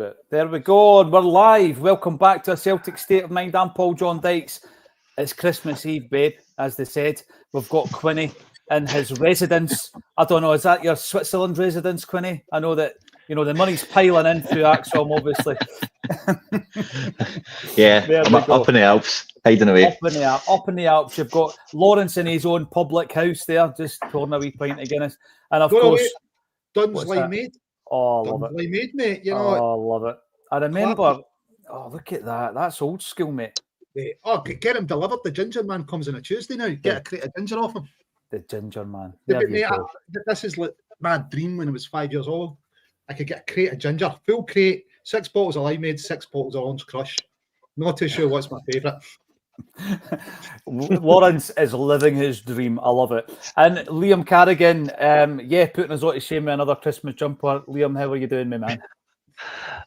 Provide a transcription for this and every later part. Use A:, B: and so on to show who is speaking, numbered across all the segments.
A: it. There we go. We're live. Welcome back to a Celtic State of Mind. I'm Paul John Dykes. It's Christmas Eve, babe, as they said. We've got Quinny in his residence. I don't know, is that your Switzerland residence, Quinny? I know that, you know, the money's piling in through Acsom, obviously.
B: Yeah, I'm up in the Alps, hiding away.
A: Up in the Alps. You've got Lawrence in his own public house there, just pouring a wee pint of Guinness. And of course...
C: Dunn's Limeade.
A: Oh, I love it.
C: Limeade, mate. You know,
A: I love it. I remember... Oh, look at that. That's old school, mate.
C: Oh, get him delivered. The ginger man comes on a Tuesday now. Get a crate of ginger off him.
A: The ginger man.
C: This is like my dream when I was 5 years old. I could get a crate of ginger, full crate, 6 bottles of limeade, 6 bottles of orange crush. Not too sure what's my favourite.
A: Lawrence is living his dream. I love it. And Liam Carrigan, putting us out to shame with another Christmas jumper. Liam, how are you doing, my man?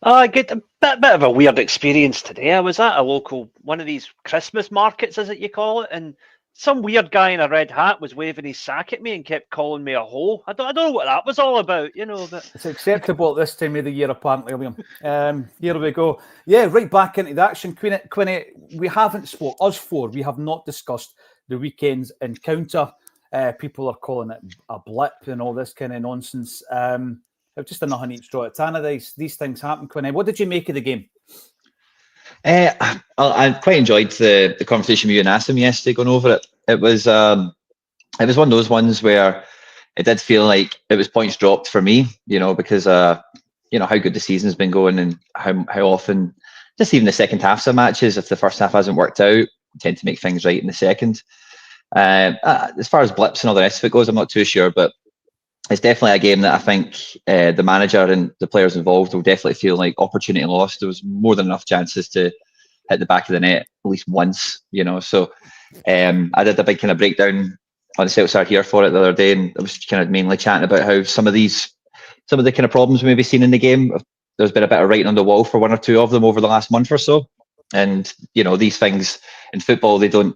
D: I get a bit of a weird experience today. I was at a local, one of these Christmas markets, as you call it, and some weird guy in a red hat was waving his sack at me and kept calling me a hoe. I don't know what that was all about, you know. But
A: it's acceptable at this time of the year, apparently, Liam. Here we go. Yeah, right back into the action. Quinny, we haven't spoke. Us four, we have not discussed the weekend's encounter. People are calling it a blip and all this kind of nonsense. Just a nothing each draw at Tana. These things happen, Quinny. What did you make of the game?
B: I quite enjoyed the conversation with you and Acsom yesterday going over it. It was one of those ones where it did feel like it was points dropped for me, you know, because you know how good the season's been going and how often just even the second halves of matches, if the first half hasn't worked out, tend to make things right in the second. As far as blips and all the rest of it goes, I'm not too sure, but it's definitely a game that I think the manager and the players involved will definitely feel like opportunity lost. There was more than enough chances to hit the back of the net at least once, you know. So I did a big kind of breakdown on the Celtic side here for it the other day, and I was kind of mainly chatting about how some of the kind of problems we maybe seen in the game, there's been a bit of writing on the wall for one or two of them over the last month or so. And you know, these things in football, they don't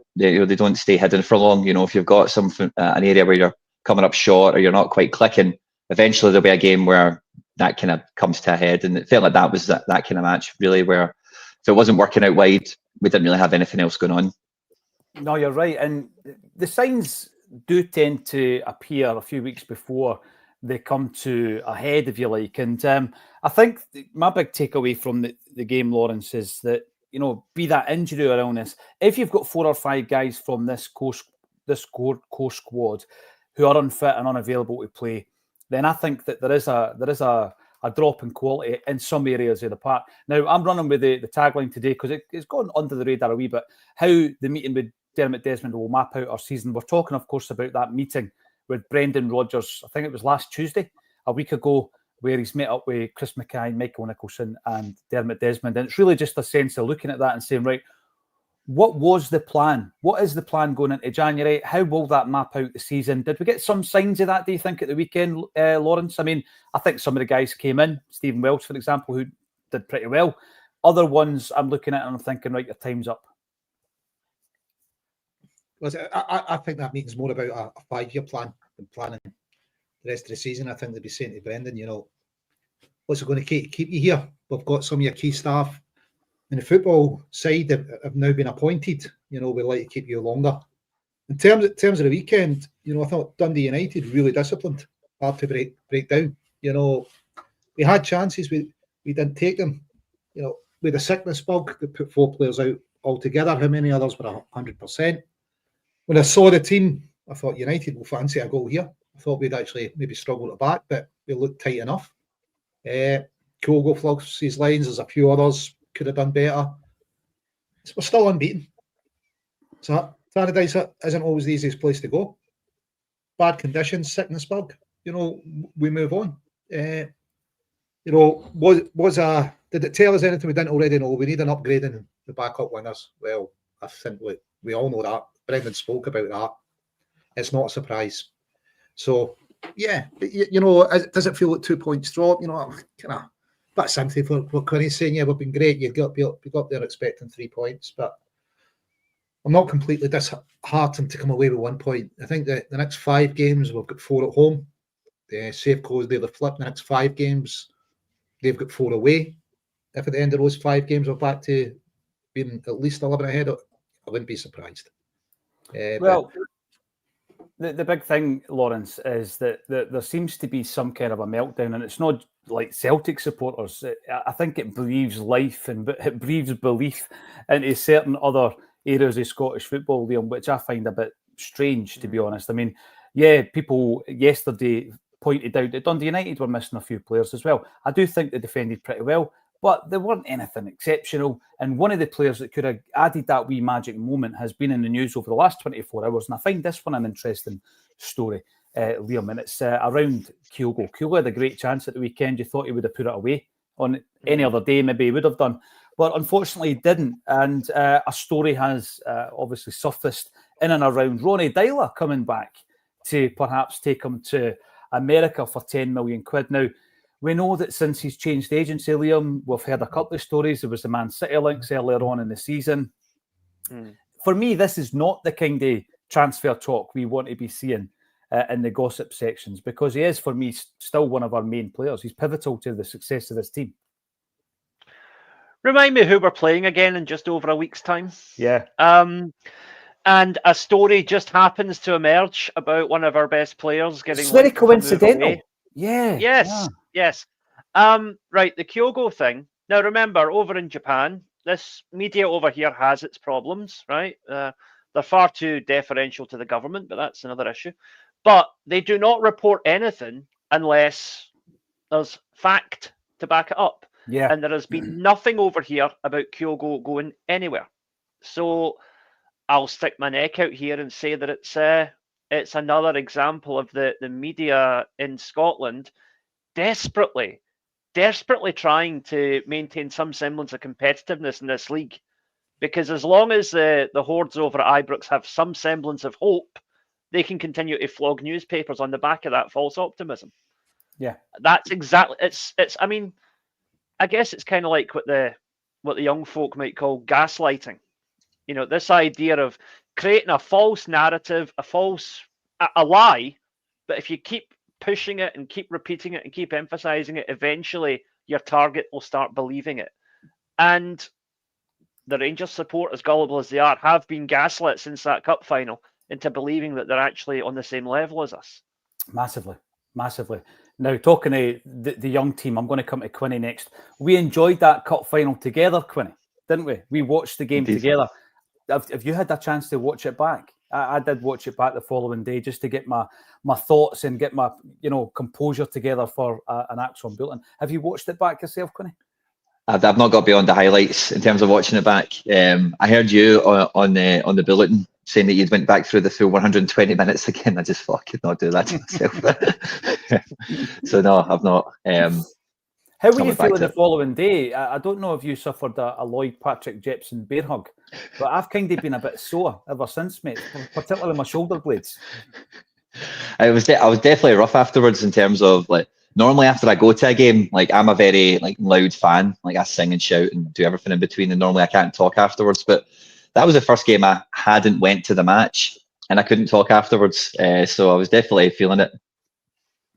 B: stay hidden for long. You know, if you've got an area where you're coming up short or you're not quite clicking, eventually there'll be a game where that kind of comes to a head. And it felt like that was that kind of match, really, where if it wasn't working out wide, we didn't really have anything else going on.
A: No, you're right. And the signs do tend to appear a few weeks before they come to a head, if you like. And I think my big takeaway from the game, Lawrence, is that, you know, be that injury or illness, if you've got 4 or 5 guys from this core squad who are unfit and unavailable to play, then I think that there is a drop in quality in some areas of the park. Now, I'm running with the tagline today because it's gone under the radar a wee bit, how the meeting with Dermot Desmond will map out our season. We're talking, of course, about that meeting with Brendan Rodgers, I think it was last Tuesday, a week ago, where he's met up with Chris Mackay, Michael Nicholson and Dermot Desmond. And it's really just a sense of looking at that and saying, right, what was the plan? What is the plan going into January? How will that map out the season? Did we get some signs of that, do you think, at the weekend, Lawrence? I mean, I think some of the guys came in, Stephen Welch, for example, who did pretty well. Other ones I'm looking at and I'm thinking, right, your time's up.
C: Well, I think that means more about a 5-year plan than planning the rest of the season. I think they'd be saying to Brendan, you know, what's it going to keep you here? We've got some of your key staff in the football side have now been appointed. You know, we'd like to keep you longer. In terms of the weekend, you know, I thought Dundee United really disciplined, hard to break down. You know, we had chances, we didn't take them. You know, with a sickness bug that put 4 players out altogether. How many others were 100%? When I saw the team, I thought United will fancy a goal here. I thought we'd actually maybe struggle at back, but we looked tight enough. Kyogo flugs his lines. There's a few others could have done better. We're still unbeaten. So Paradise isn't always the easiest place to go. Bad conditions, sickness bug. You know, we move on. You know, did it tell us anything we didn't already know? We need an upgrade in the backup winners. Well, I think we all know that. Brendan spoke about that. It's not a surprise. So, yeah, you know, does it feel like 2 points drop? You know, kind of bit sympathy for what Connie's saying. Yeah, we've been great. You got there expecting 3 points, but I'm not completely disheartened to come away with 1 point. I think that the next 5 games we've got 4 at home. The Safeco's they're the flip. The next 5 games they've got 4 away. if at the end of those 5 games we're back to being at least 11 ahead, I wouldn't be surprised.
A: Well, the big thing, Lawrence, is that there seems to be some kind of a meltdown, and it's not like Celtic supporters. I think it breathes life and it breathes belief into certain other areas of Scottish football, Liam, which I find a bit strange, to be honest. I mean, yeah, people yesterday pointed out that Dundee United were missing a few players as well. I do think they defended pretty well, but they weren't anything exceptional. And one of the players that could have added that wee magic moment has been in the news over the last 24 hours. And I find this one an interesting story, Liam, and it's around Kyogo. Kyogo had a great chance at the weekend. You thought he would have put it away. On any other day, maybe he would have done. But unfortunately, he didn't. And a story has obviously surfaced in and around Ronnie Dyler coming back to perhaps take him to America for 10 million quid. Now, we know that since he's changed agency, Liam, we've heard a couple of stories. There was the Man City links earlier on in the season. For me, this is not the kind of transfer talk we want to be seeing in the gossip sections, because he is, for me, still one of our main players. He's pivotal to the success of this team.
D: Remind me who we're playing again in just over a week's time.
A: Yeah.
D: And a story just happens to emerge about one of our best players getting.
A: It's very coincidental. Yeah.
D: Yes. Right, the Kyogo thing. Now, remember, over in Japan, this media over here has its problems, right? They're far too deferential to the government, but that's another issue. But they do not report anything unless there's fact to back it up.
A: Yeah.
D: And there has been nothing over here about Kyogo going anywhere. So I'll stick my neck out here and say that it's another example of the media in Scotland desperately trying to maintain some semblance of competitiveness in this league. Because as long as the hordes over at Ibrox have some semblance of hope, they can continue to flog newspapers on the back of that false optimism.
A: Yeah.
D: That's exactly it's I mean, I guess it's kind of like what the young folk might call gaslighting. You know, this idea of creating a false narrative, a lie, but if you keep pushing it and keep repeating it and keep emphasizing it, eventually your target will start believing it. And the Rangers support, as gullible as they are, have been gaslit since that cup final into believing that they're actually on the same level as us.
A: Massively. Now, talking to the young team, I'm going to come to Quinny next. We enjoyed that cup final together, Quinny, didn't we? We watched the game together. Have you had a chance to watch it back? I did watch it back the following day just to get my thoughts and get my composure together for an Acsom bulletin. Have you watched it back yourself, Quinny?
B: I've not got beyond the highlights in terms of watching it back. I heard you on the bulletin saying that you'd went back through the full 120 minutes again. I just thought I could not do that to myself. So no, I've not.
A: How were you feeling the following day? I don't know if you suffered a Lloyd Patrick Jepson bear hug, but I've kind of been a bit sore ever since, mate, particularly my shoulder blades.
B: I was definitely rough afterwards in terms of like. Normally after I go to a game, like I'm a very loud fan, like I sing and shout and do everything in between, and normally I can't talk afterwards. But that was the first game I hadn't went to the match, and I couldn't talk afterwards. So I was definitely feeling it.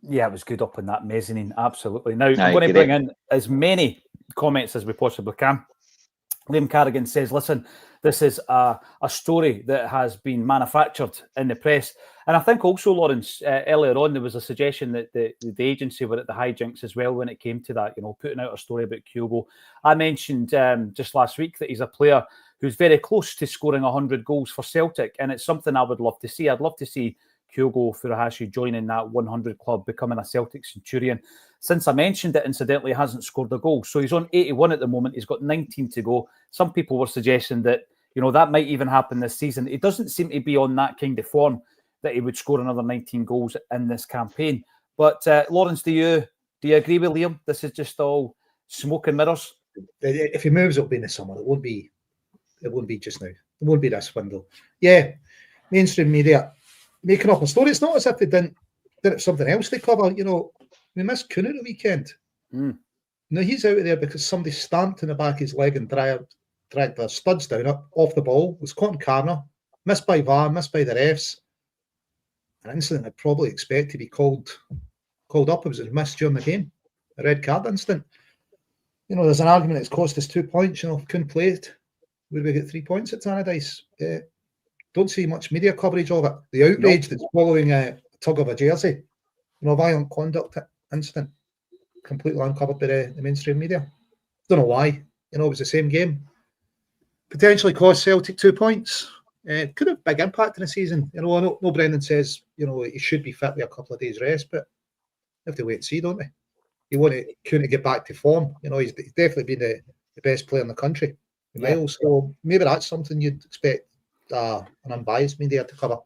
B: Yeah,
A: it was good up in that mezzanine, absolutely. Now I'm going to bring in as many comments as we possibly can. Liam Carrigan says, "Listen, this is a story that has been manufactured in the press." And I think also, Lawrence, earlier on, there was a suggestion that the agency were at the hijinks as well when it came to that, putting out a story about Kyogo. I mentioned just last week that he's a player who's very close to scoring 100 goals for Celtic, and it's something I would love to see. I'd love to see Kyogo Furuhashi joining that 100 club, becoming a Celtic Centurion. Since I mentioned it, incidentally, he hasn't scored a goal. So he's on 81 at the moment. He's got 19 to go. Some people were suggesting that, that might even happen this season. He doesn't seem to be on that kind of form that he would score another 19 goals in this campaign. But Lawrence, do you agree with Liam? This is just all smoke and mirrors.
C: If he moves, it'll be in the summer. It won't be just now. It won't be this window. Yeah, mainstream media making up a story. It's not as if they didn't have something else to cover. We missed Kuhn at the weekend. Now he's out of there because somebody stamped in the back of his leg and dragged their studs down off the ball. It was caught in corner, missed by VAR, missed by the refs. An incident I'd probably expect to be called up. It was missed during the game. A red card incident. You know, there's an argument it's cost us 2 points. You know, couldn't play it. Would we get 3 points at Tannadice? Don't see much media coverage of it. The outrage that's following a tug of a jersey, you know, violent conduct incident, completely uncovered by the mainstream media. Don't know why. You know, it was the same game. Potentially cost Celtic 2 points. Could have big impact in the season. You know, I know Brendan says, you know, he should be fit with a couple of days rest, but they have to wait and see, don't they? Couldn't get back to form. You know, he's definitely been the best player in the country. So maybe that's something you'd expect an unbiased media to cover.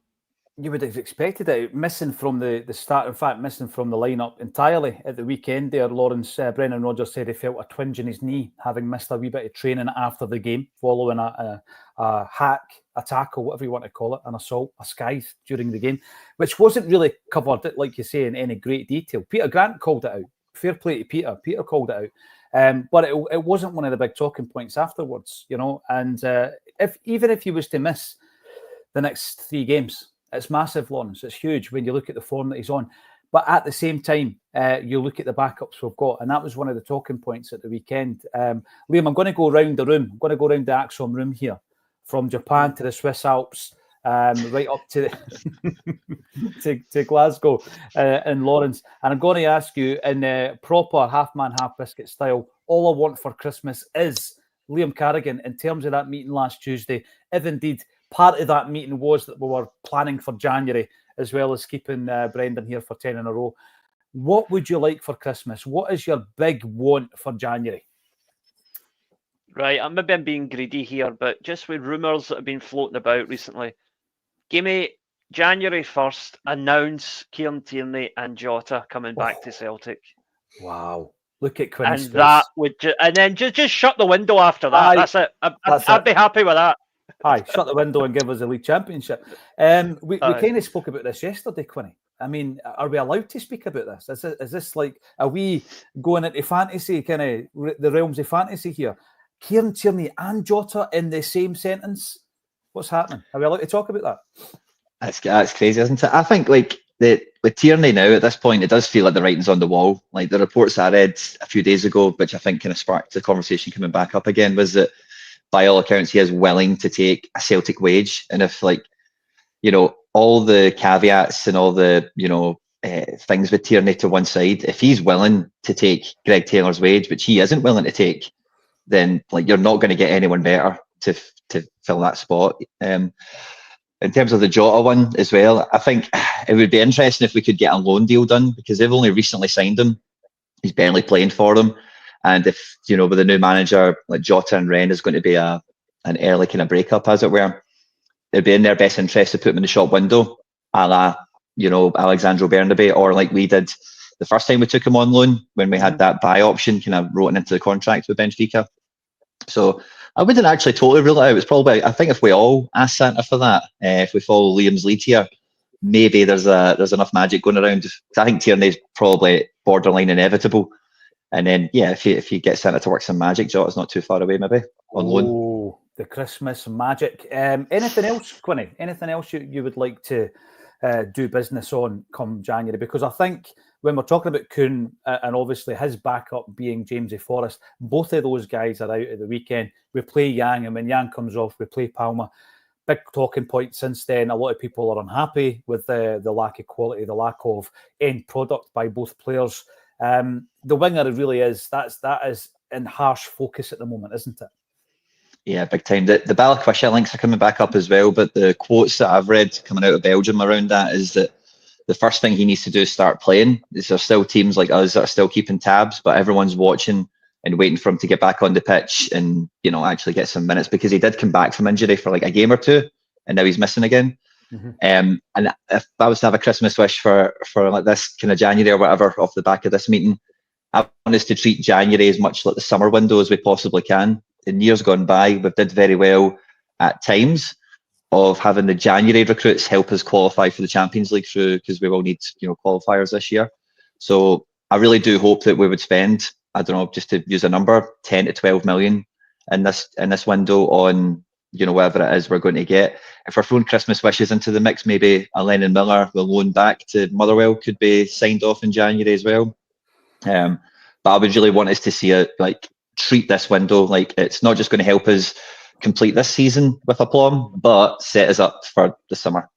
A: You would have expected it. Missing from the start, in fact, missing from the lineup entirely at the weekend there, Lawrence. Brendan Rodgers said he felt a twinge in his knee, having missed a wee bit of training after the game, following a hack, a tackle, whatever you want to call it, an assault, a scythe during the game, which wasn't really covered, like you say, in any great detail. Peter Grant called it out. Fair play to Peter. Peter called it out. But it wasn't one of the big talking points afterwards, you know. And even if he was to miss the next 3 games, it's massive, Lawrence. It's huge when you look at the form that he's on. But at the same time, you look at the backups we've got, and that was one of the talking points at the weekend. Liam, I'm going to go around the room. I'm going to go around the Acsom room here, from Japan to the Swiss Alps, right up to to Glasgow, and Lawrence. And I'm going to ask you in proper half-man, half-biscuit style, all I want for Christmas is Liam Carrigan, in terms of that meeting last Tuesday, if indeed part of that meeting was that we were planning for January, as well as keeping Brendan here for 10 in a row. What would you like for Christmas? What is your big want for January?
D: Right, I'm being greedy here, but just with rumours that have been floating about recently, give me January 1st, announce Kieran Tierney and Jota coming back to Celtic.
A: Wow. Look at Quinny's
D: And that would and then just shut the window after that. That's it. I'd be happy with that.
A: Aye, shut the window and give us a league championship. We kind of spoke about this yesterday, Quinny. I mean, are we allowed to speak about this? Is this like, are we going into fantasy, kind of the realms of fantasy here? Kieran Tierney and Jota in the same sentence? What's happening? Are we allowed to talk about that?
B: That's crazy, isn't it? I think like with Tierney now at this point, it does feel like the writing's on the wall. Like the reports I read a few days ago, which I think kind of sparked the conversation coming back up again, was that by all accounts, he is willing to take a Celtic wage. And if, like, you know, all the caveats and all the, you know, things with Tierney to one side, if he's willing to take Greg Taylor's wage, which he isn't willing to take, then, like, you're not going to get anyone better to fill that spot. In terms of the Jota one as well, I think it would be interesting if we could get a loan deal done, because they've only recently signed him. He's barely playing for them. And if, you know, with the new manager, like Jota and Wren is going to be an early kind of breakup, as it were, it'd be in their best interest to put him in the shop window, a la, you know, Alexandro Bernabe, or like we did the first time we took him on loan, when we had that buy option kind of written into the contract with Benfica. So I wouldn't actually totally rule it out. It's probably, I think if we all ask Santa for that, if we follow Liam's lead here, maybe there's enough magic going around. I think Tierney's probably borderline inevitable. And then, yeah, if you get Santa to work some magic, Jota's not too far away, maybe, on loan.
A: Oh, the Christmas magic. Anything else, Quinny? Anything else you would like to do business on come January? Because I think when we're talking about Kuhn and obviously his backup being Jamesy Forrest, both of those guys are out at the weekend. We play Yang, and when Yang comes off, we play Palma. Big talking point since then. A lot of people are unhappy with the lack of quality, the lack of end product by both players. The winger really is, that is in harsh focus at the moment, isn't it?
B: Yeah, big time. The Balikwisha links are coming back up as well, but the quotes that I've read coming out of Belgium around that is that the first thing he needs to do is start playing. There's still teams like us that are still keeping tabs, but everyone's watching and waiting for him to get back on the pitch and, you know, actually get some minutes, because he did come back from injury for like a game or two and now he's missing again. Mm-hmm. And if I was to have a Christmas wish for like this kind of January or whatever off the back of this meeting, I want us to treat January as much like the summer window as we possibly can. In years gone by, we've did very well at times of having the January recruits help us qualify for the Champions League through, because we will need, you know, qualifiers this year. So I really do hope that we would spend, I don't know, just to use a number, 10 to 12 million in this window on, you know, whatever it is we're going to get. If we're throwing Christmas wishes into the mix, maybe a Lennon Miller, the loan back to Motherwell, could be signed off in January as well. But I would really want us to see it, like, treat this window like it's not just going to help us complete this season with aplomb, but set us up for the summer.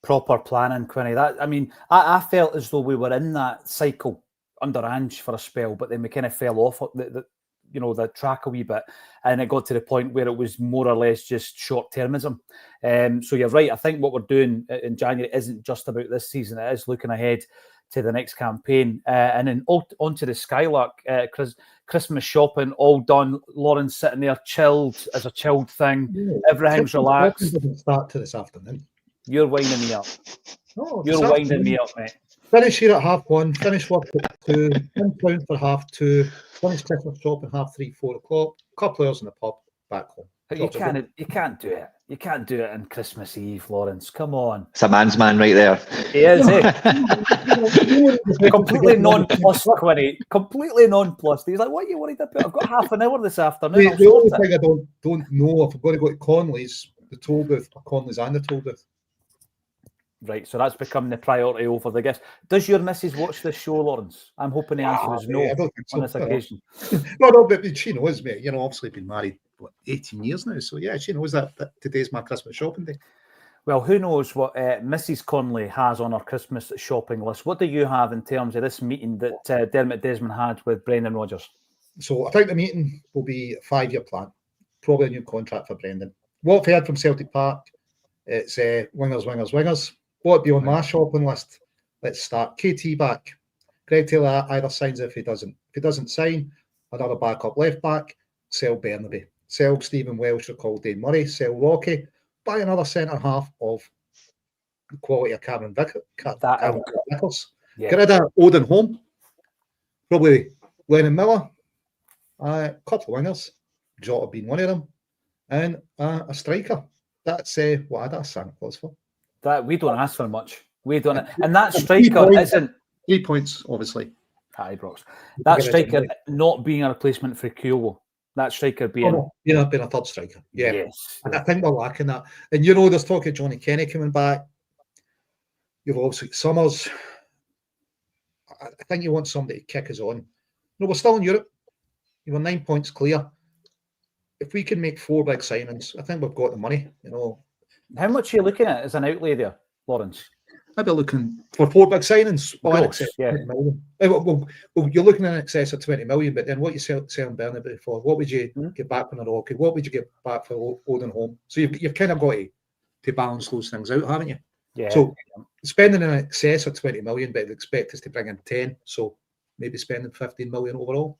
A: Proper planning, Quinny. I felt as though we were in that cycle under Ange for a spell, but then we kind of fell off the track a wee bit, and it got to the point where it was more or less just short-termism. So you're right. I think what we're doing in January isn't just about this season. It is looking ahead to the next campaign. And then onto the Skylark, Christmas shopping, all done. Lauren's sitting there chilled as a chilled thing.
C: Yeah.
A: Everything's relaxed.
C: Doesn't start to this afternoon.
A: You're winding me up.
C: Oh,
A: You're winding me up, mate.
C: Finish here at 1:30, finish work at 2, in town for 2:30, finish Christmas shopping 3:30, 4 o'clock, couple hours in the pub, back home.
A: You can't do it. You can't do it on Christmas Eve, Lawrence. Come on.
B: It's a man's man right there.
A: He is, completely nonplussed, Quinny. Completely nonplussed. He's like, what are you worried about? I've got half an hour this afternoon.
C: The only thing I don't know, if I'm going to go to Conley's, the toll booth, or Conley's and the toll booth.
A: Right, so that's become the priority over the guest. Does your missus watch this show, Lawrence? I'm hoping the answer is no
C: I don't think so.
A: on this occasion.
C: No, but she knows, mate. You know, obviously been married, 18 years now. So, yeah, she knows that today's my Christmas shopping day.
A: Well, who knows what Mrs. Conley has on her Christmas shopping list. What do you have in terms of this meeting that Dermot Desmond had with Brendan Rodgers?
C: So, I think the meeting will be a 5-year plan. Probably a new contract for Brendan. What we heard from Celtic Park, it's wingers. What would be on my shopping list? Let's start. KT back. Greg Taylor either signs if he doesn't. If he doesn't sign, another backup left back, sell Bernabe. Sell Stephen Welsh, recall Dane Murray. Sell Rocky. Buy another centre half of the quality of Cameron Vickers. Yeah. Get rid of Odin Holm. Probably Lennon Miller. A couple of wingers. Jota being one of them. And a striker. That's what I'd ask Santa Claus for.
A: That we don't ask for much. We don't, and that striker isn't
C: 3 points, obviously.
A: Ibrox. That striker not being a replacement for Kyogo. That striker being
C: being a third striker. Yeah,
A: yes.
C: And I think we're lacking that. And there's talk of Johnny Kenny coming back. You've obviously Summers. I think you want somebody to kick us on. No, we're still in Europe. You were 9 points clear. If we can make 4 big signings, I think we've got the money.
A: How much are you looking at as an outlay there, Lawrence?
C: I'd be looking for 4 big signings. Well, you're looking in excess of 20 million, but then what you selling Bernabe for? What would you get back from the Rocky? What would you get back for Odin Holm? So you've kind of got to balance those things out, haven't you?
A: Yeah.
C: So spending in excess of 20 million, but expect us to bring in 10. So maybe spending 15 million overall.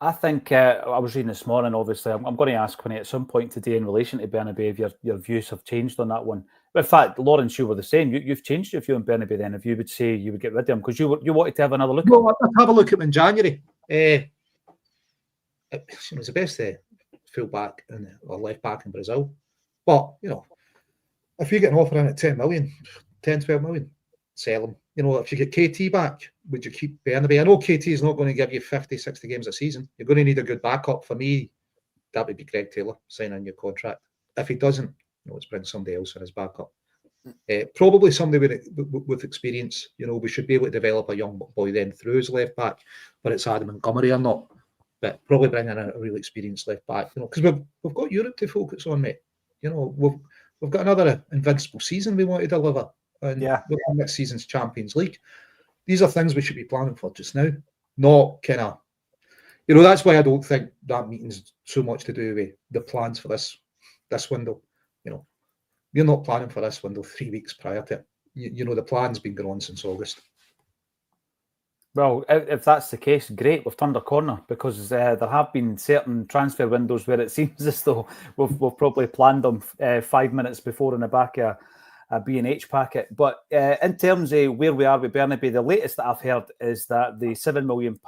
A: I think I was reading this morning, obviously. I'm going to ask Quinny at some point today in relation to Bernabe if your views have changed on that one. But in fact, Lawrence, you were the same. You've changed your view on Bernabe then, if you would say you would get rid of him, because you wanted to have another look at him.
C: I'd have a look at him in January. It was the best full back or left back in Brazil. But, if you get an offer in at 10 million, 10, 12 million, sell him. If you get KT back, would you keep Bernabe? I know KT is not going to give you 50, 60 games a season. You're going to need a good backup. For me, that would be Greg Taylor signing your contract. If he doesn't, let's bring somebody else in as backup. Probably somebody with experience. We should be able to develop a young boy then through his left back, but it's Adam Montgomery or not. But probably bring in a really experienced left back. Because we've got Europe to focus on, mate. We've got another invincible season we want to deliver. And next season's Champions League. These are things we should be planning for just now, not kind of, that's why I don't think that meeting's so much to do with the plans for this window. We're not planning for this window 3 weeks prior to it. The plan's been going on since August.
A: Well, if that's the case, great. We've turned a corner because there have been certain transfer windows where it seems as though we've probably planned them 5 minutes before in the back of a B&H packet. But in terms of where we are with Bernabe, the latest that I've heard is that the £7 million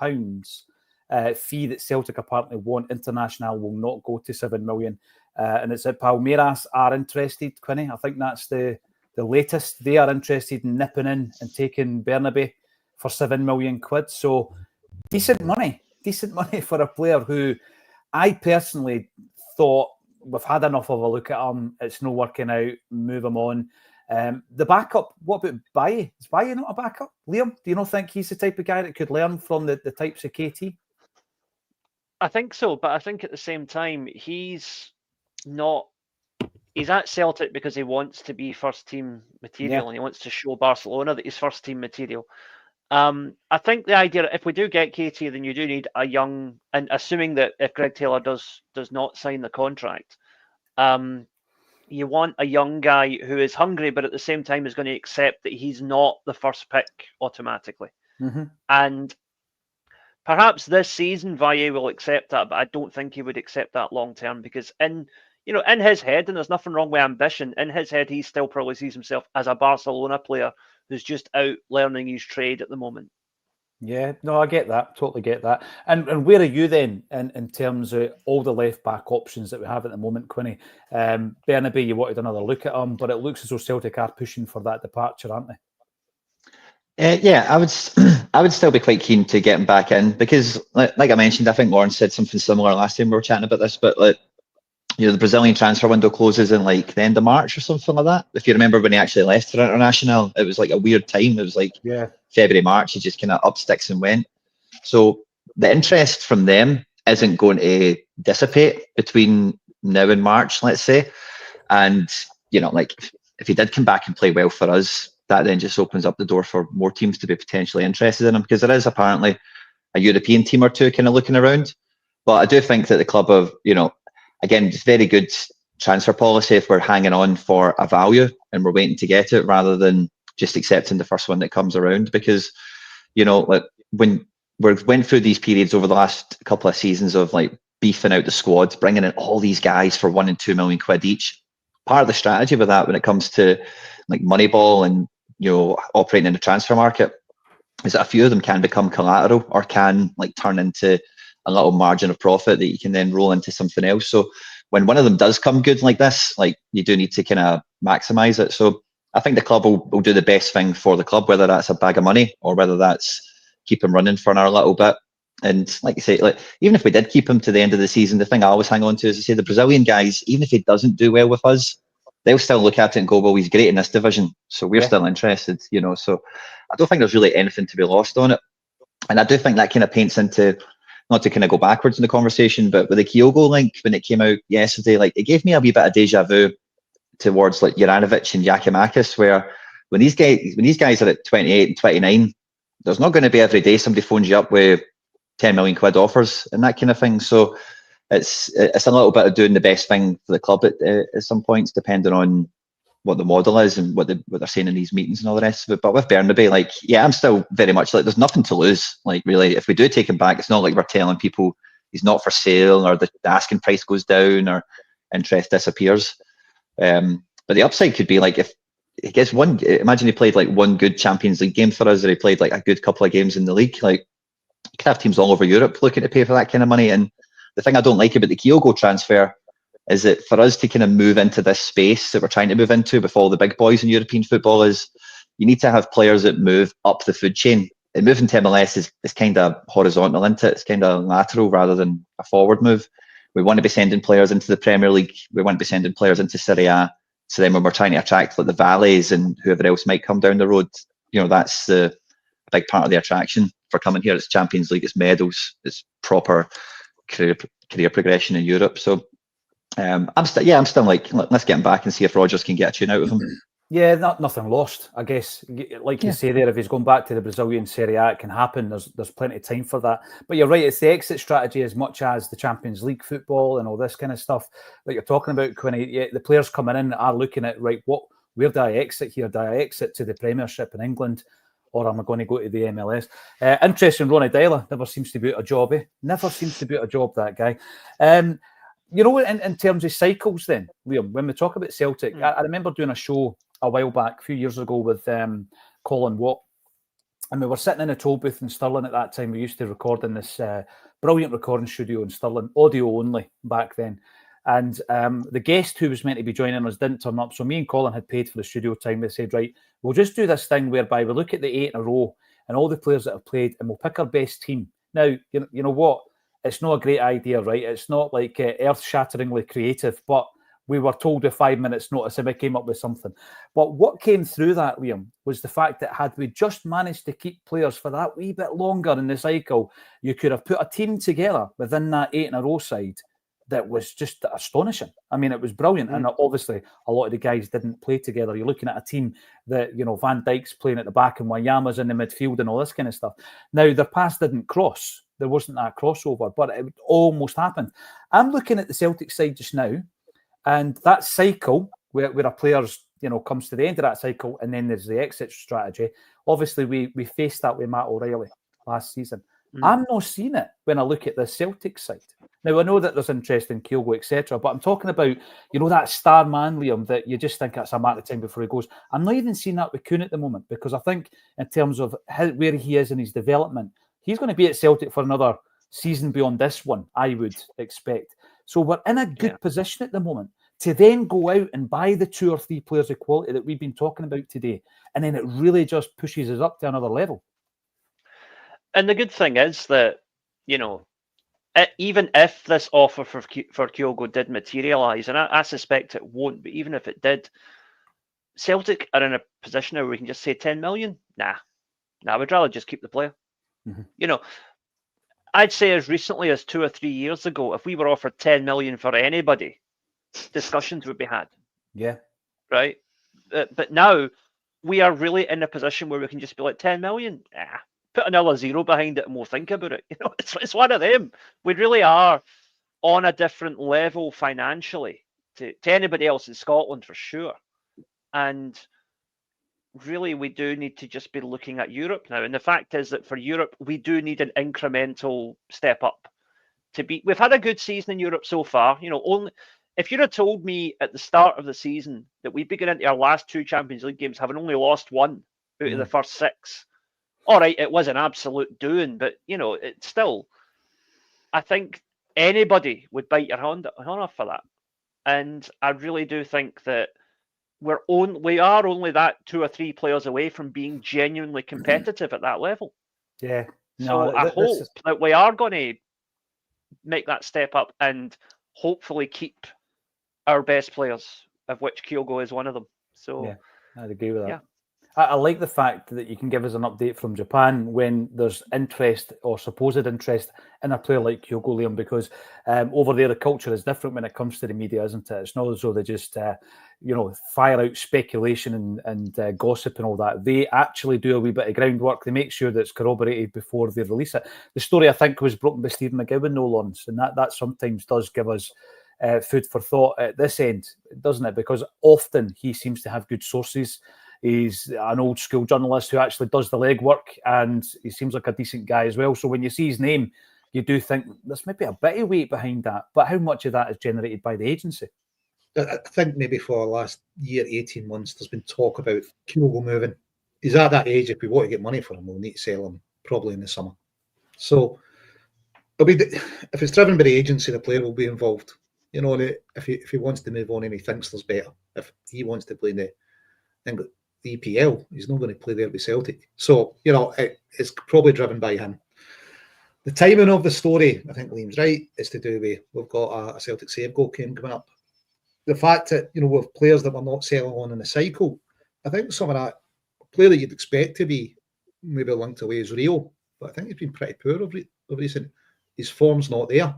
A: fee that Celtic apparently want international will not go to 7 million. And it's that Palmeiras are interested, Quinny. I think that's the latest. They are interested in nipping in and taking Bernabe for £7 million. So decent money for a player who I personally thought we've had enough of a look at him. It's not working out. Move him on. The backup, what about Baye? Is Baye not a backup? Liam, do you not think he's the type of guy that could learn from the types of KT?
D: I think so, but I think at the same time, he's not. He's at Celtic because he wants to be first team material, and he wants to show Barcelona that he's first team material. I think the idea, if we do get Katie, then you do need a young, and assuming that if Greg Taylor does not sign the contract, you want a young guy who is hungry, but at the same time is going to accept that he's not the first pick automatically.
A: Mm-hmm.
D: And perhaps this season Valle will accept that, but I don't think he would accept that long term, because in his head, and there's nothing wrong with ambition, in his head he still probably sees himself as a Barcelona player who's just out learning his trade at the moment.
A: Yeah, no, I get that. Totally get that. And where are you then in terms of all the left back options that we have at the moment, Quinny? Bernabe, you wanted another look at him, but it looks as though Celtic are pushing for that departure, aren't they?
B: Yeah, I would still be quite keen to get him back in, because, like I mentioned, I think Lauren said something similar last time we were chatting about this, but the Brazilian transfer window closes in like the end of March or something like that. If you remember when he actually left for International, it was like a weird time. It was like February, March. He just kind of up sticks and went. So the interest from them isn't going to dissipate between now and March, let's say. And, like if he did come back and play well for us, that then just opens up the door for more teams to be potentially interested in him, because there is apparently a European team or two kind of looking around. But I do think that the club have, again, it's very good transfer policy if we're hanging on for a value and we're waiting to get it, rather than just accepting the first one that comes around. Because, like when we went through these periods over the last couple of seasons of like beefing out the squad, bringing in all these guys for £1 and £2 million each, part of the strategy with that when it comes to like Moneyball and, operating in the transfer market is that a few of them can become collateral, or can like turn into a little margin of profit that you can then roll into something else. So when one of them does come good like this, like you do need to kind of maximize it. So I think the club will do the best thing for the club, whether that's a bag of money or whether that's keep him running for another little bit. And like you say, like even if we did keep him to the end of the season, the thing I always hang on to is to say the Brazilian guys, even if he doesn't do well with us, they'll still look at it and go, well, he's great in this division, so we're still interested, So I don't think there's really anything to be lost on it. And I do think that kind of paints into, not to kind of go backwards in the conversation, but with the Kyogo link, when it came out yesterday, like it gave me a wee bit of deja vu towards like Juranovic and Yakimakis, where when these guys are at 28 and 29, there's not going to be every day somebody phones you up with £10 million offers and that kind of thing. So it's a little bit of doing the best thing for the club at some points, depending on what the model is and what they're saying in these meetings and all the rest of it. But with Bernabe, like, yeah, I'm still very much like, there's nothing to lose. Like, really, if we do take him back, it's not like we're telling people he's not for sale, or the asking price goes down, or interest disappears. But the upside could be like, if he gets imagine he played like one good Champions League game for us, or he played like a good couple of games in the league. Like, you could have teams all over Europe looking to pay for that kind of money. And the thing I don't like about the Kyogo transfer is that for us to kind of move into this space that we're trying to move into with all the big boys in European football, is you need to have players that move up the food chain. And moving to MLS is kind of horizontal, isn't it? It's kind of lateral rather than a forward move. We want to be sending players into the Premier League. We want to be sending players into Serie A. So then when we're trying to attract like the Valleys and whoever else might come down the road, that's the big part of the attraction for coming here. It's Champions League, it's medals, it's proper career progression in Europe. So I'm still like, let's get him back and see if Rodgers can get a tune out of him.
A: Yeah, nothing lost, I guess. Like you say there, if he's going back to the Brazilian Serie A, it can happen. There's plenty of time for that. But you're right, it's the exit strategy as much as the Champions League football and all this kind of stuff that you're talking about, Quinny. Yeah, the players coming in are looking at, right, where do I exit here? Do I exit to the Premiership in England, or am I going to go to the MLS? Interesting, Ronnie Dyler never seems to be out of a job, eh? Never seems to be out of a job, that guy. In terms of cycles then, Liam, when we talk about Celtic, I remember doing a show a while back, a few years ago, with Colin Watt, and we were sitting in a toll booth in Stirling at that time. We used to record in this brilliant recording studio in Stirling, audio only back then. And the guest who was meant to be joining us didn't turn up, so me and Colin had paid for the studio time. They said, right, we'll just do this thing whereby we look at the 8 in a row and all the players that have played, and we'll pick our best team. Now, you know what? It's not a great idea, right? It's not like earth-shatteringly creative, but We were told with 5 minutes notice and we came up with something. But what came through that, Liam, was the fact that had we just managed to keep players for that wee bit longer in the cycle, you could have put a team together within that 8 in a row side that was just astonishing. I mean, it was brilliant. And obviously, a lot of the guys didn't play together. You're looking at a team that, Van Dijk's playing at the back and Wanyama's in the midfield and all this kind of stuff. Now, their paths didn't cross. There wasn't that crossover, but it almost happened. I'm looking at the Celtic side just now, and that cycle where a player's, comes to the end of that cycle and then there's the exit strategy. Obviously, we faced that with Matt O'Reilly last season. I'm not seeing it when I look at the Celtic side. Now, I know that there's interest in Kyogo, etc., but I'm talking about, that star man, Liam, that you just think that's a matter of time before he goes. I'm not even seeing that with Kuhn at the moment, because I think in terms of where he is in his development, he's going to be at Celtic for another season beyond this one, I would expect. So we're in a good position at the moment to then go out and buy the 2 or 3 players of quality that we've been talking about today, and then it really just pushes us up to another level.
D: And the good thing is that, even if this offer for Kyogo did materialise, and I suspect it won't, but even if it did, Celtic are in a position where we can just say 10 million. Nah, we'd rather just keep the player. I'd say as recently as 2 or 3 years ago, if we were offered 10 million for anybody, discussions would be had. Yeah. Right? But now we are really in a position where we can just be like, 10 million? Nah. Put another 0 behind it and we'll think about it. It's one of them. We really are on a different level financially to anybody else in Scotland for sure. And really, we do need to just be looking at Europe now. And the fact is that for Europe, we do need an incremental step up to be. We've had a good season in Europe so far. Only if you'd have told me at the start of the season that we'd be going into our last 2 Champions League games having only lost 1 out of the first 6. All right, it was an absolute doing, but it's still. I think anybody would bite your hand off for that, and I really do think that we are only that 2 or 3 players away from being genuinely competitive at that level. Yeah. So I hope that we are going to make that step up and hopefully keep our best players, of which Kyogo is one of them. So
A: yeah, I'd agree with that. Yeah. I like the fact that you can give us an update from Japan when there's interest or supposed interest in a player like Kyogo, Liam, because over there the culture is different when it comes to the media, isn't it? It's not as though they just, fire out speculation and gossip and all that. They actually do a wee bit of groundwork. They make sure that it's corroborated before they release it. The story, I think, was broken by Stephen McGowan, no Lawrence, and that sometimes does give us food for thought at this end, doesn't it? Because often he seems to have good sources. He's an old school journalist who actually does the legwork, and he seems like a decent guy as well. So when you see his name, you do think there's maybe a bit of weight behind that. But how much of that is generated by the agency?
C: I think maybe for the last year, 18 months, there's been talk about Kyogo moving. He's at that age, if we want to get money for him, we'll need to sell him probably in the summer. So if it's driven by the agency, the player will be involved. If he wants to move on and he thinks there's better, if he wants to play the EPL, he's not going to play there with Celtic. So, it's probably driven by him. The timing of the story, I think Liam's right, is to do with we've got a Celtic save goal game coming up. The fact that, with players that we're not selling on in the cycle, I think some of that player that you'd expect to be maybe linked away is Reo, but I think he's been pretty poor of recent. His form's not there.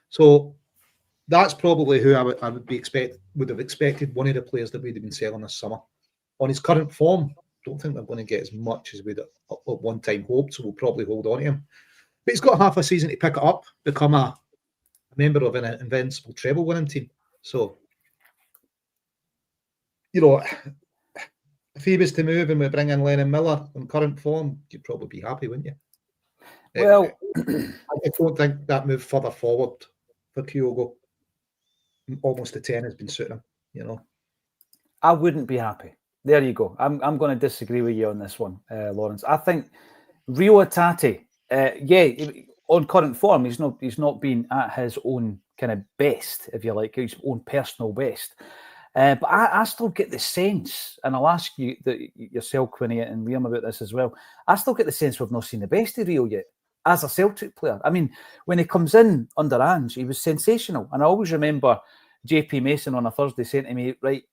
C: So that's probably who I would have expected one of the players that we'd have been selling this summer. On his current form, I don't think they're going to get as much as we'd at one time hoped, so we'll probably hold on to him. But he's got half a season to pick it up, become a member of an invincible treble winning team. So, if he was to move and we bring in Lennon Miller in current form, you'd probably be happy, wouldn't you?
A: Well,
C: I don't think that move further forward for Kyogo, almost to 10, has been suiting him,
A: I wouldn't be happy. There you go. I'm going to disagree with you on this one, Lawrence. I think Reo Hatate, on current form, he's not been at his own kind of best, if you like, his own personal best. But I still get the sense, and I'll ask you yourself, Quinny, and Liam about this as well. I still get the sense we've not seen the best of Reo yet as a Celtic player. I mean, when he comes in under Ange, he was sensational, and I always remember, JP Mason on a Thursday saying to me, right,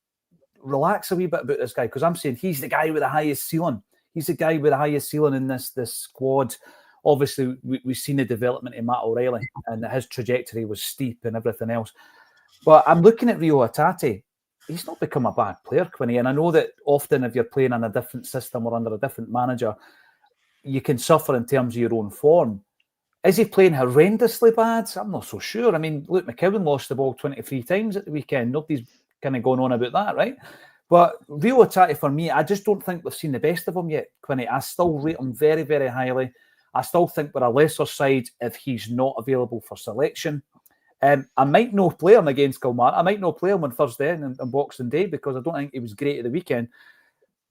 A: relax a wee bit about this guy, because I'm saying he's the guy with the highest ceiling. He's the guy with the highest ceiling in this squad. Obviously, we've seen the development of Matt O'Reilly, and his trajectory was steep and everything else. But I'm looking at Reo Hatate. He's not become a bad player, Quinny. And I know that often if you're playing in a different system or under a different manager, you can suffer in terms of your own form. Is he playing horrendously bad? I'm not so sure. I mean, Luke McCowan lost the ball 23 times at the weekend. Nobody's kind of going on about that, right? But Reo Hatate, for me, I just don't think we've seen the best of him yet, Quinny. I still rate him very, very highly. I still think we're a lesser side if he's not available for selection. I might not play him against Kilmarnock. I might not play him on Thursday and Boxing Day, because I don't think he was great at the weekend.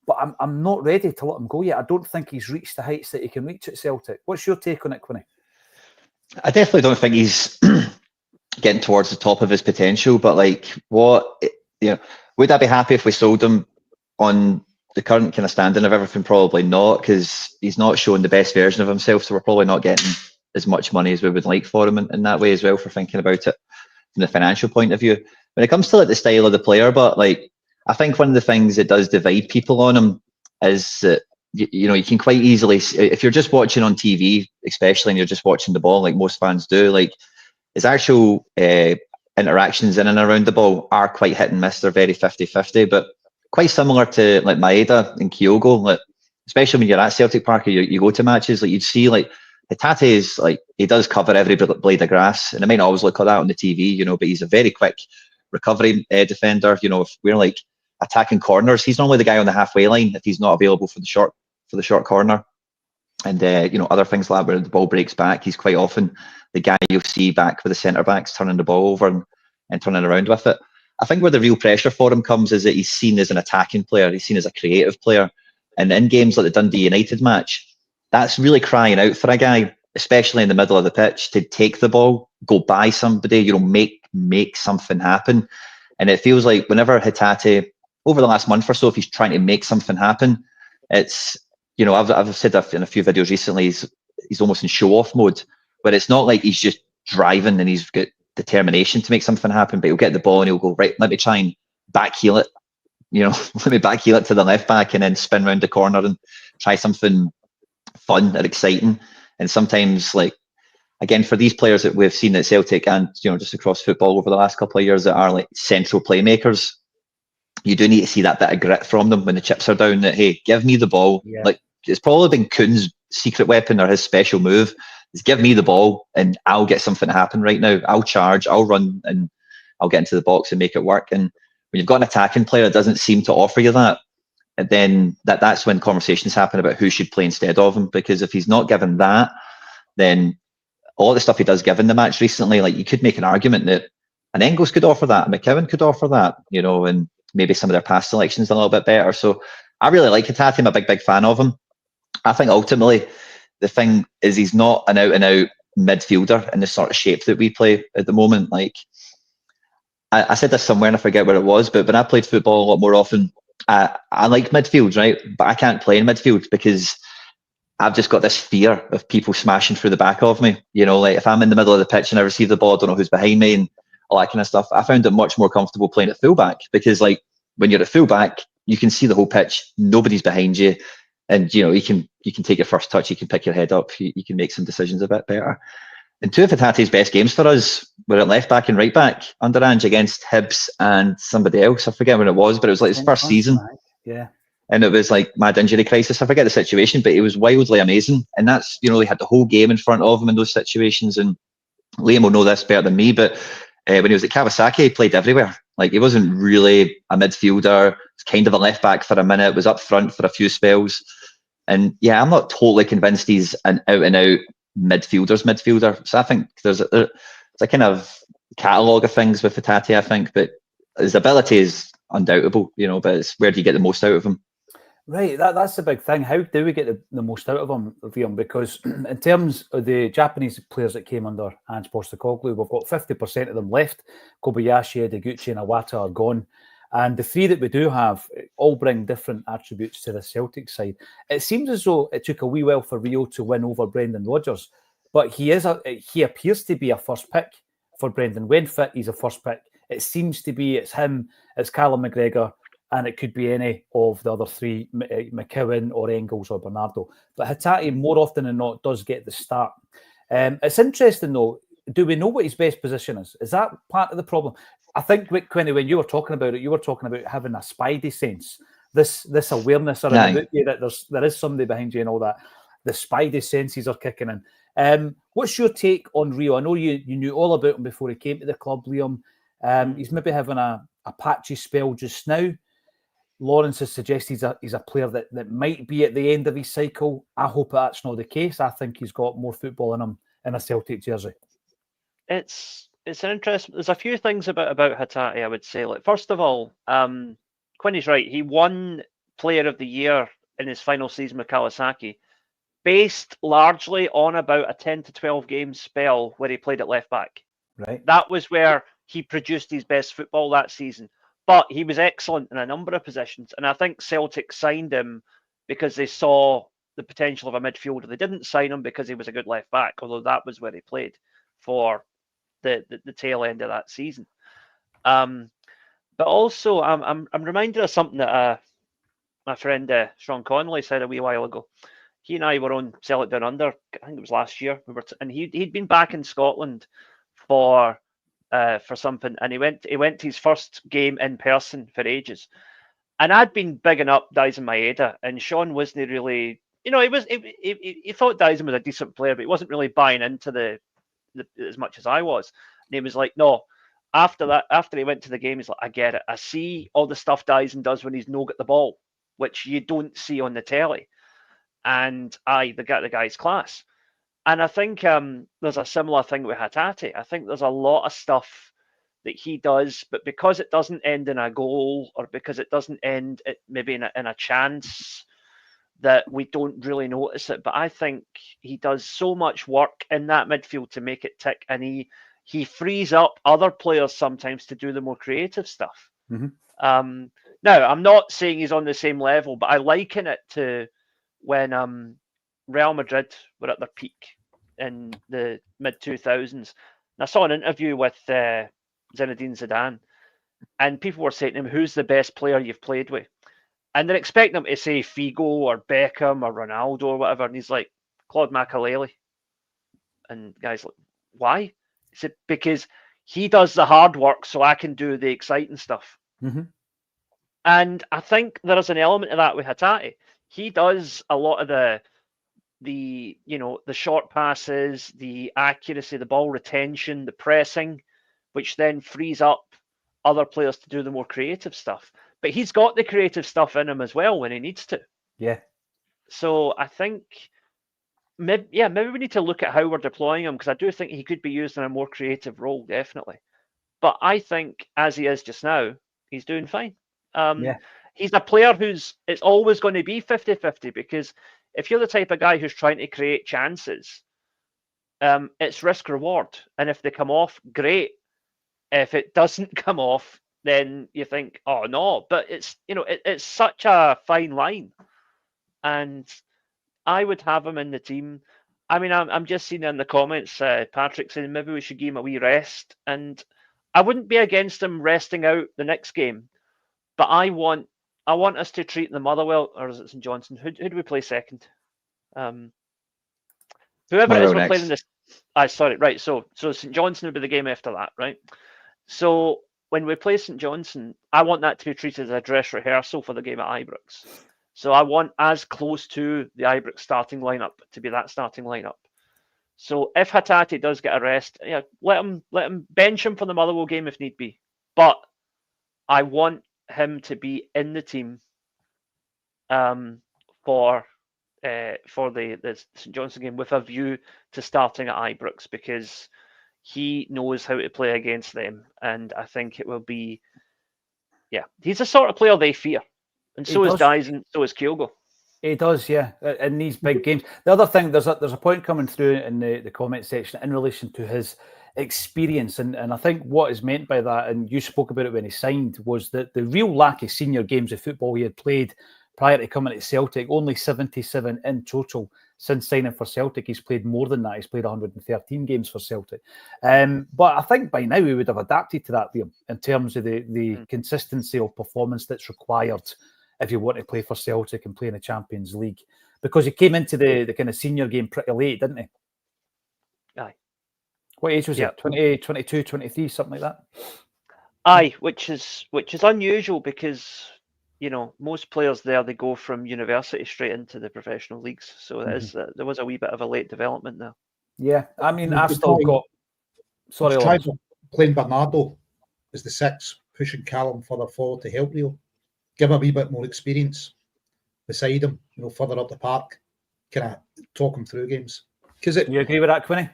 A: But I'm not ready to let him go yet. I don't think he's reached the heights that he can reach at Celtic. What's your take on it, Quinny?
B: I definitely don't think he's getting towards the top of his potential. But would I be happy if we sold him on the current kind of standing of everything? Probably not, because he's not showing the best version of himself. So we're probably not getting as much money as we would like for him in that way as well, for thinking about it from the financial point of view. When it comes to the style of the player, but I think one of the things that does divide people on him is that you can quite easily, if you're just watching on TV, especially, and you're just watching the ball like most fans do, his actual interactions in and around the ball are quite hit and miss. They're very 50-50, but quite similar to Maeda and Kyogo, especially when you're at Celtic Park or you go to matches, you'd see Hatate is he does cover every blade of grass, and it might not always look like that on the TV, but he's a very quick recovery defender. If we're attacking corners, he's normally the guy on the halfway line if he's not available for the short corner. And other things like that, where the ball breaks back, he's quite often the guy you'll see back with the centre backs turning the ball over and turning around with it. I think where the real pressure for him comes is that he's seen as an attacking player, he's seen as a creative player, and in games like the Dundee United match, that's really crying out for a guy, especially in the middle of the pitch, to take the ball, go by somebody, make something happen. And it feels like whenever Hatate, over the last month or so, if he's trying to make something happen, it's, I've said that in a few videos recently, he's almost in show-off mode, but it's not like he's just driving and he's got determination to make something happen, but he'll get the ball and he'll go, right, let me try and backheel it, let me backheel it to the left back and then spin round the corner and try something fun and exciting. And sometimes, again, for these players that we've seen at Celtic and just across football over the last couple of years that are central playmakers, you do need to see that bit of grit from them when the chips are down, that, hey, give me the ball. Yeah. It's probably been Kuhn's secret weapon or his special move, is give me the ball and I'll get something to happen right now. I'll charge, I'll run, and I'll get into the box and make it work. And when you've got an attacking player that doesn't seem to offer you that, and then that's when conversations happen about who should play instead of him. Because if he's not given that, then all the stuff he does give in the match recently, you could make an argument that an Engels could offer that, McKeown could offer that, and maybe some of their past selections a little bit better. So I really like Hatate. I'm a big fan of him. I think ultimately the thing is he's not an out-and-out midfielder in the sort of shape that we play at the moment. I said this somewhere and I forget where it was, but when I played football a lot more often, I like midfield, right? But I can't play in midfield because I've just got this fear of people smashing through the back of me. If I'm in the middle of the pitch and I receive the ball, I don't know who's behind me and all that kind of stuff. I found it much more comfortable playing at fullback because, when you're at fullback, you can see the whole pitch. Nobody's behind you, and you can take your first touch. You can pick your head up. You can make some decisions a bit better. And two of Hatate's best games for us were at left back and right back under Ange against Hibs and somebody else. I forget when it was, but it was his first season.
A: Yeah.
B: And it was mad injury crisis. I forget the situation, but he was wildly amazing. And that's, he had the whole game in front of him in those situations. And Liam will know this better than me, but when he was at Kawasaki, he played everywhere. He wasn't really a midfielder. He's kind of a left back for a minute, was up front for a few spells. And yeah, I'm not totally convinced he's an out and out midfielder. So I think there's a kind of catalogue of things with Hatate, I think, but his ability is undoubtable, but it's where do you get the most out of him?
A: Right, that's the big thing. How do we get the most out of him, Liam? Because in terms of the Japanese players that came under Ange Postecoglou, we've got 50% of them left. Kobayashi, Edeguchi and Iwata are gone. And the three that we do have all bring different attributes to the Celtic side. It seems as though it took a wee while for Reo to win over Brendan Rodgers, but he appears to be a first pick for Brendan. When fit, he's a first pick. it seems to be it's him, it's Callum McGregor, and it could be any of the other three, McKeown or Engels or Bernardo. But Hatate, more often than not, does get the start. It's interesting, though. Do we know what his best position is? Is that part of the problem? I think, Quinny, when you were talking about it, you were talking about having a spidey sense, this awareness around about you that there is somebody behind you and all that. The spidey senses are kicking in. What's your take on Reo? I know you knew all about him before he came to the club, Liam. He's maybe having a patchy spell just now. Lawrence has suggested he's a player that might be at the end of his cycle. I hope that's not the case. I think he's got more football in him in a Celtic jersey.
D: It's an interesting. There's a few things about Hatate, I would say. Like, first of all, Quinny's right. He won Player of the Year in his final season with Kawasaki, based largely on about a 10 to 12 game spell where he played at left back.
A: Right.
D: That was where he produced his best football that season. But he was excellent in a number of positions. And I think Celtic signed him because they saw the potential of a midfielder. They didn't sign him because he was a good left back, although that was where he played for the tail end of that season. But also, I'm reminded of something that my friend Sean Connolly said a wee while ago. He and I were on Celtic Down Under, I think it was last year. And he'd been back in Scotland for something, and he went to his first game in person for ages. And I'd been bigging up Dyson Maeda, and Sean wasn't really, he thought Dyson was a decent player, but he wasn't really buying into the as much as I was. And he was like, no. After he went to the game, he's like, I get it. I see all the stuff Dyson does when he's no got the ball, which you don't see on the telly. And the guy's class. And I think there's a similar thing with Hatate. I think there's a lot of stuff that he does, but because it doesn't end in a goal, or because it doesn't end maybe in a chance, that we don't really notice it. But I think he does so much work in that midfield to make it tick, and he frees up other players sometimes to do the more creative stuff.
A: Mm-hmm.
D: Now, I'm not saying he's on the same level, but I liken it to when Real Madrid were at their peak in the mid-2000s. And I saw an interview with Zinedine Zidane, and people were saying to him, who's the best player you've played with? And they're expecting him to say Figo or Beckham or Ronaldo or whatever. And he's like, Claude Makélélé. And the guy's like, why? He said, because he does the hard work so I can do the exciting stuff.
A: Mm-hmm.
D: And I think there is an element of that with Hatate. He does a lot of the short passes, the accuracy, the ball retention, the pressing, which then frees up other players to do the more creative stuff. But he's got the creative stuff in him as well when he needs to.
A: Yeah.
D: So I think maybe we need to look at how we're deploying him, because I do think he could be used in a more creative role, definitely. But I think as he is just now, he's doing fine. He's a player it's always going to be 50-50, because if you're the type of guy who's trying to create chances, it's risk reward. And if they come off, great. If it doesn't come off, then you think, oh no. But it's it's such a fine line, and I would have him in the team. I mean, I'm just seeing in the comments, Patrick saying maybe we should give him a wee rest, and I wouldn't be against him resting out the next game, but I want us to treat the Motherwell, or is it St Johnstone? Who do we play second? Whoever it is we're playing in this. Sorry, right. So St Johnstone will be the game after that, right? So when we play St Johnstone, I want that to be treated as a dress rehearsal for the game at Ibrox. So I want as close to the Ibrox starting lineup to be that starting lineup. So if Hatate does get a rest, let him bench him for the Motherwell game if need be. But I want him to be in the team for the St Johnstone game with a view to starting at Ibrox, because he knows how to play against them, and I think it will be, he's the sort of player they fear, and so is Dyson, so is Kyogo.
A: He does, yeah, in these big games. The other thing, there's a point coming through in the comment section in relation to his experience, and I think what is meant by that, and you spoke about it when he signed, was that the real lack of senior games of football he had played prior to coming to Celtic, only 77 in total. Since signing for Celtic, he's played more than that. He's played 113 games for Celtic. But I think by now we would have adapted to that, Liam, in terms of the consistency of performance that's required if you want to play for Celtic and play in the Champions League. Because he came into the kind of senior game pretty late, didn't he?
D: Aye.
A: What age was he? 20, 22, 23, something like that?
D: Aye, which is unusual because, you know, most players there, they go from university straight into the professional leagues. So there was a wee bit of a late development there.
A: Yeah, I mean, I've still got... Sorry,
C: tried playing Bernardo as the 6, pushing Callum further forward to help Reo. Give him a wee bit more experience beside him, you know, further up the park. Kind of talk him through games. Do
A: you agree with that, Quinny?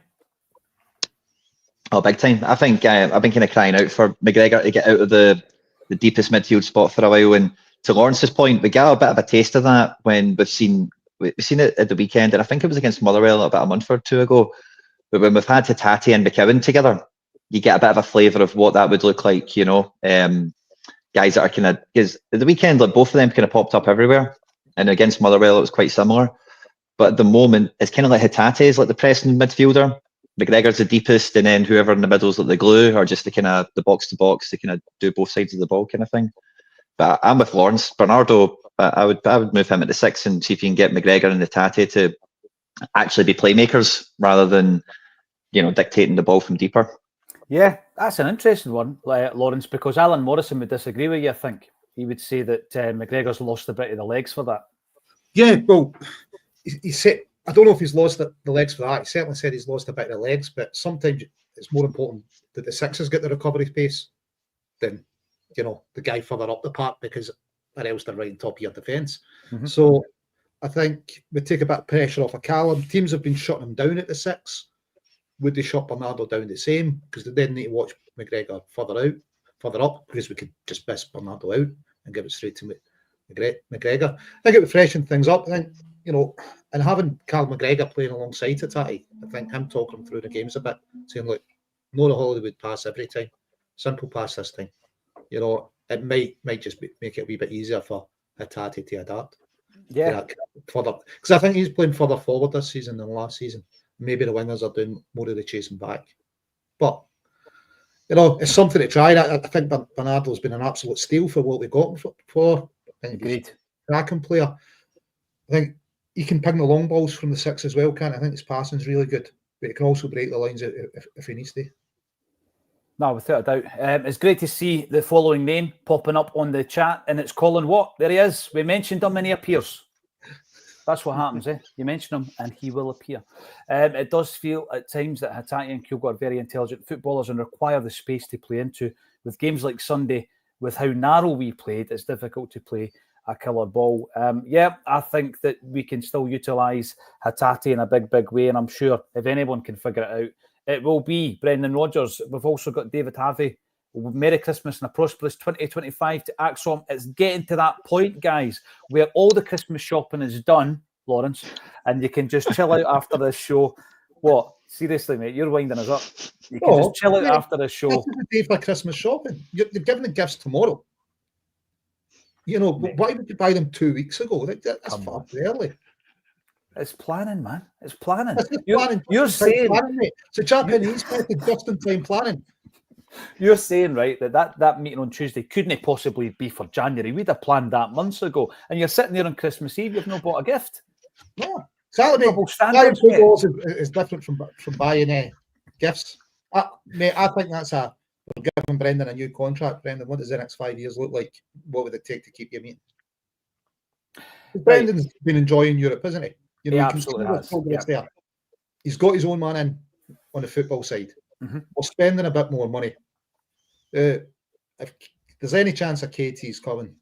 B: Oh, big time. I think I've been kind of crying out for McGregor to get out of the deepest midfield spot for a while. And to Lawrence's point, we got a bit of a taste of that when we've seen it at the weekend, and I think it was against Motherwell about a month or two ago. But when we've had Hatate and McKeown together, you get a bit of a flavour of what that would look like, you know. Guys that are kind of, because at the weekend, like, both of them kind of popped up everywhere, and against Motherwell it was quite similar. But at the moment, it's kind of like Hatate is like the pressing midfielder. McGregor's the deepest, and then whoever in the middle is like the glue, or just the kind of the box to box, to kind of do both sides of the ball kind of thing. But I'm with Lawrence. Bernardo, I would move him at the 6 and see if you can get McGregor and Hatate to actually be playmakers rather than, you know, dictating the ball from deeper.
A: Yeah, that's an interesting one, Lawrence, because Alan Morrison would disagree with you, I think. He would say that McGregor's lost a bit of the legs for that.
C: Yeah, well, he said, I don't know if he's lost the legs for that. He certainly said he's lost a bit of the legs, but sometimes it's more important that the 6ers get the recovery pace than, you know, the guy further up the park, because or else they're right on top of your defence. So I think we take a bit of pressure off of Callum. Teams have been shutting him down at the 6. Would they shut Bernardo down the same? Because they then need to watch McGregor further up, because we could just miss Bernardo out and give it straight to McGregor. I think it would freshen things up. I think, you know, and having Cal McGregor playing alongside Hatate, I think him talking him through the games a bit, saying, look, not a Hollywood pass every time, simple pass this time. You know, it might just make it a wee bit easier for Hatate to adapt.
A: Yeah.
C: Further, because I think he's playing further forward this season than last season. Maybe the wingers are doing more of the chasing back. But, you know, it's something to try. I think Bernardo's been an absolute steal for what we got him for. I think he's a cracking player. I think he can ping the long balls from the 6 as well, can't he? I think his passing's really good. But he can also break the lines if he needs to.
A: No, without a doubt. It's great to see the following name popping up on the chat, and it's Colin Watt. There he is. We mentioned him and he appears. That's what happens, eh? You mention him and he will appear. It does feel at times that Hatate and Kyogo are very intelligent footballers and require the space to play into. With games like Sunday, with how narrow we played, it's difficult to play a killer ball. Yeah, I think that we can still utilise Hatate in a big, big way, and I'm sure if anyone can figure it out, it will be Brendan Rodgers. We've also got David Harvey. Merry Christmas and a prosperous 2025 to Acsom. It's getting to that point, guys, where all the Christmas shopping is done, Lawrence, and you can just chill out after this show. What? Seriously, mate, you're winding us up. You can just chill out after this show.
C: This is the day for Christmas shopping. You're giving the gifts tomorrow. You know, why would you buy them 2 weeks ago? That's far too early.
A: It's planning, man. It's planning.
C: You're saying planning, mate. It's a Japanese method, just-in-time planning.
A: You're saying, right, that meeting on Tuesday couldn't possibly be for January. We'd have planned that months ago. And you're sitting there on Christmas Eve, you've not bought a gift.
C: No. Exactly. Buying footballs is different from buying gifts. Mate, I think that's we're giving Brendan a new contract. Brendan, what does the next 5 years look like? What would it take to keep you meeting? Brendan's been enjoying Europe, isn't he? You know,
A: he absolutely has.
C: There. He's got his own man in on the football side. We're spending a bit more money. If there's any chance of KT's coming,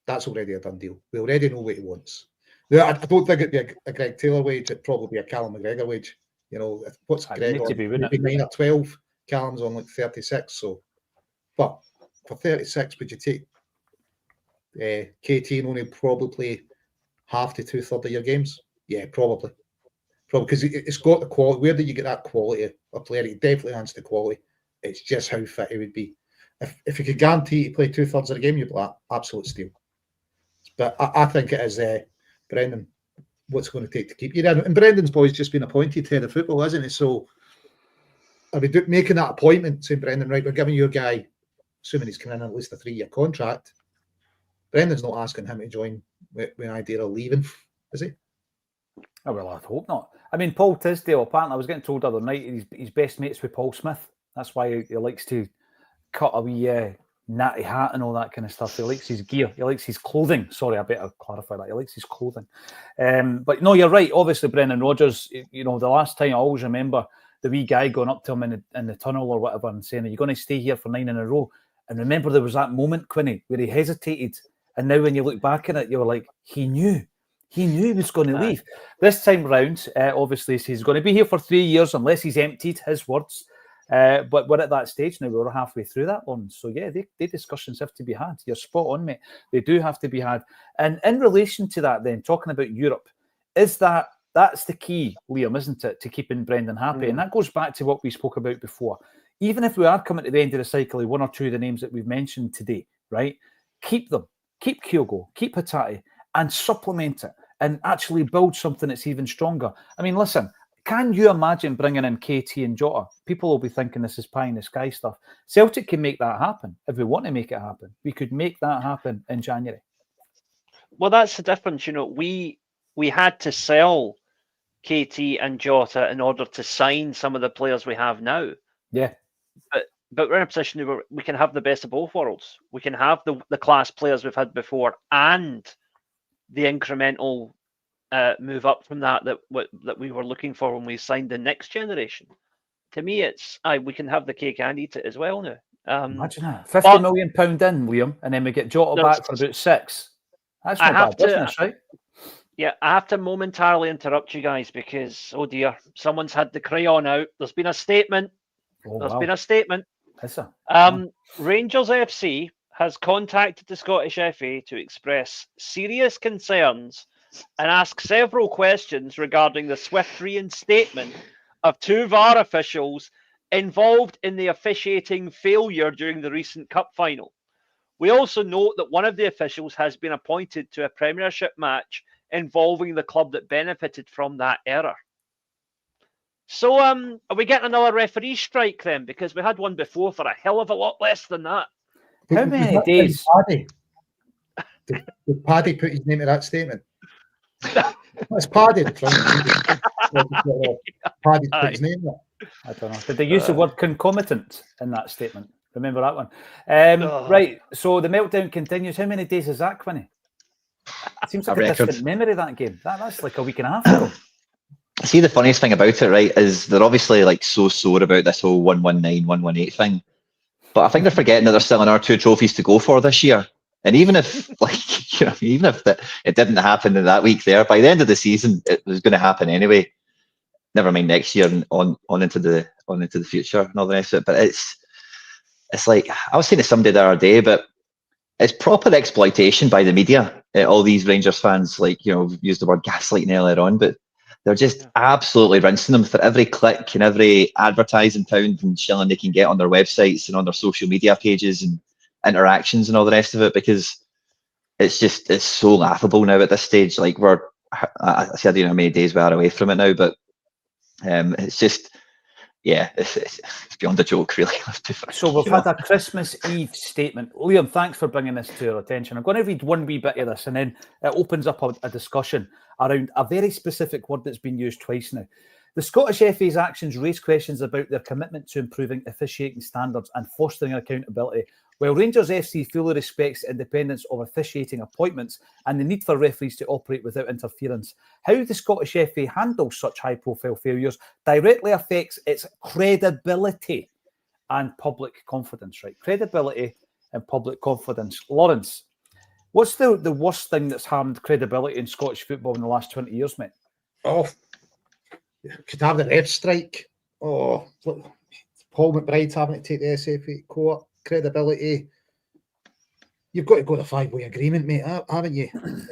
C: that's already a done deal. We already know what he wants. I don't think it'd be a Greg Taylor wage. It'd probably be a Callum McGregor wage. You know, what's Greg on? Maybe 9 or 12. Callum's on like 36. So, but for 36, would you take KT and only probably play half to 2/3 of your games? Yeah, probably because it's got the quality. Where do you get that quality of player? It definitely has the quality. It's just how fit he would be. If you could guarantee to play 2/3 of the game, you'd be like, absolute steal. But I think it is Brendan. What's it going to take to keep you there? And Brendan's boy's just been appointed head of football, hasn't he? So are we making that appointment, saying, Brendan, right, we're giving your guy, assuming he's coming in at least a 3-year contract. Brendan's not asking him to join with an idea of leaving, is he?
A: Oh, well, I hope not. I mean, Paul Tisdale, apparently, I was getting told the other night, he's best mates with Paul Smith. That's why he likes to cut a wee natty hat and all that kind of stuff. He likes his gear. He likes his clothing. Sorry, I better clarify that. He likes his clothing. But no, you're right. Obviously, Brendan Rodgers, the last time I always remember the wee guy going up to him in the tunnel or whatever and saying, are you going to stay here for 9 in a row? And remember, there was that moment, Quinny, where he hesitated. And now when you look back at it, you were like, he knew. He knew he was going to leave. This time round, obviously, he's going to be here for 3 years unless he's emptied, his words. But we're at that stage now. We're halfway through that one. So, yeah, the discussions have to be had. You're spot on, mate. They do have to be had. And in relation to that then, talking about Europe, that's the key, Liam, isn't it, to keeping Brendan happy? And that goes back to what we spoke about before. Even if we are coming to the end of the cycle of one or two of the names that we've mentioned today, right? Keep them. Keep Kyogo, keep Hatate, and supplement it and actually build something that's even stronger. I mean, listen, can you imagine bringing in KT and Jota? People will be thinking this is pie in the sky stuff. Celtic can make that happen if we want to make it happen. We could make that happen in January.
D: Well, that's the difference. We had to sell KT and Jota in order to sign some of the players we have now.
A: Yeah.
D: But we're in a position where we can have the best of both worlds. We can have the class players we've had before and the incremental move up from that we were looking for when we signed the next generation. To me, we can have the cake and eat it as well now.
A: Imagine that. £50 million in, Liam, and then we get Jota back for about 6. That's not bad business, right?
D: Yeah, I have to momentarily interrupt you guys because, oh dear, someone's had the crayon out. There's been a statement. Been a statement. Rangers FC has contacted the Scottish FA to express serious concerns and ask several questions regarding the swift reinstatement of 2 VAR officials involved in the officiating failure during the recent cup final. We also note that one of the officials has been appointed to a Premiership match involving the club that benefited from that error. So, are we getting another referee strike then? Because we had one before for a hell of a lot less than that.
A: How many days?
C: Did Paddy put his name to that statement? That's Paddy. Paddy put his name there.
A: I don't know. Did they use the word concomitant in that statement? Remember that one? Right. So the meltdown continues. How many days is that, Quinny? It seems like a distant memory, that game. That's like a week and a half ago.
B: See, the funniest thing about it, right, is they're obviously like so sore about this whole 119, 118 thing. But I think they're forgetting that there's still another 2 trophies to go for this year. And even if, it didn't happen in that week there, by the end of the season, it was going to happen anyway. Never mind next year and on into the future and all the rest of it. But it's like, I was saying to somebody the other day, but it's proper exploitation by the media. All these Rangers fans, used the word gaslighting earlier on, but they're just absolutely rinsing them for every click and every advertising pound and shilling they can get on their websites and on their social media pages and interactions and all the rest of it, because it's so laughable now at this stage. Like I don't know how many days we are away from it now, but it's just, it's beyond a joke, really.
A: So we've had a Christmas Eve statement. Liam, thanks for bringing this to our attention. I'm going to read one wee bit of this, and then it opens up a discussion around a very specific word that's been used twice now. The Scottish FA's actions raise questions about their commitment to improving officiating standards and fostering accountability. While Rangers FC fully respects the independence of officiating appointments and the need for referees to operate without interference, how the Scottish FA handles such high-profile failures directly affects its credibility and public confidence, right? Credibility and public confidence. Lawrence, what's the worst thing that's harmed credibility in Scottish football in the last 20 years, mate?
C: Oh, could have the ref strike. Oh, look, Paul McBride having to take the SFA court. Credibility. You've got to go to 5-way agreement, mate, haven't you? And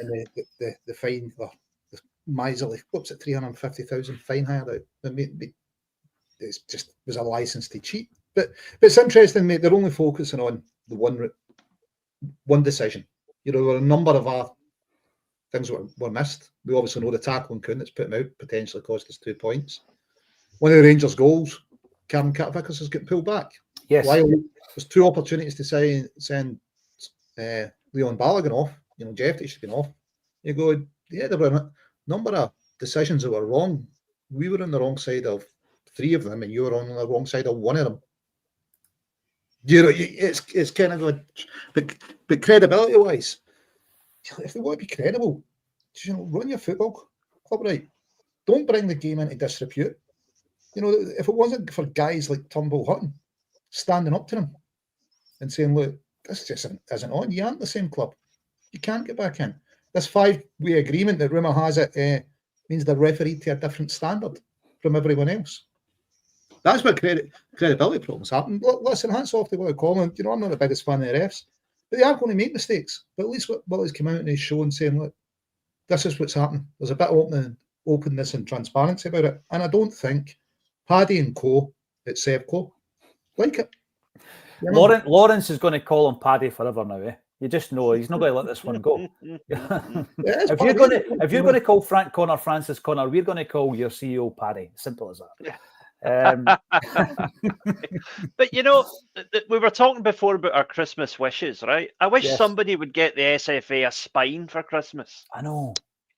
C: the fine, the miserly, what's it, 350,000 fine hired out. I mean, it just was a license to cheat. But it's interesting, mate. They're only focusing on the one decision. There were a number of things were missed. We obviously know the tackle on Kuhn that's put him out, potentially cost us 2 points. One of the Rangers' goals, Cameron Carter-Vickers has got pulled back.
A: Yes.
C: While there's 2 opportunities to send Leon Balogun off, Jeff should have been off. You go, yeah, there were a number of decisions that were wrong. We were on the wrong side of 3 of them, and you were on the wrong side of 1 of them. It's kind of good, but credibility-wise, if they want to be credible, run your football club right. Don't bring the game into disrepute. If it wasn't for guys like Turnbull Hutton standing up to them and saying, look, this just isn't on. You aren't the same club. You can't get back in. This 5-way agreement that rumour has it means they're refereed to a different standard from everyone else. That's what credibility problems happen. Listen, hats off to Willie Collins. I'm not the biggest fan of the refs, but they are going to make mistakes. But at least Willie's come out and he's shown saying, look, this is what's happening. There's a bit of openness and transparency about it. And I don't think Paddy and co at Sevco like it.
A: Lawrence is going to call on Paddy forever now, eh? You just know he's not going to let this one go. If you're going to call Frank Connor Francis Connor, we're going to call your CEO Paddy. Simple as that.
D: But we were talking before about our Christmas wishes, right? I wish somebody would get the SFA a spine for Christmas.
A: I know.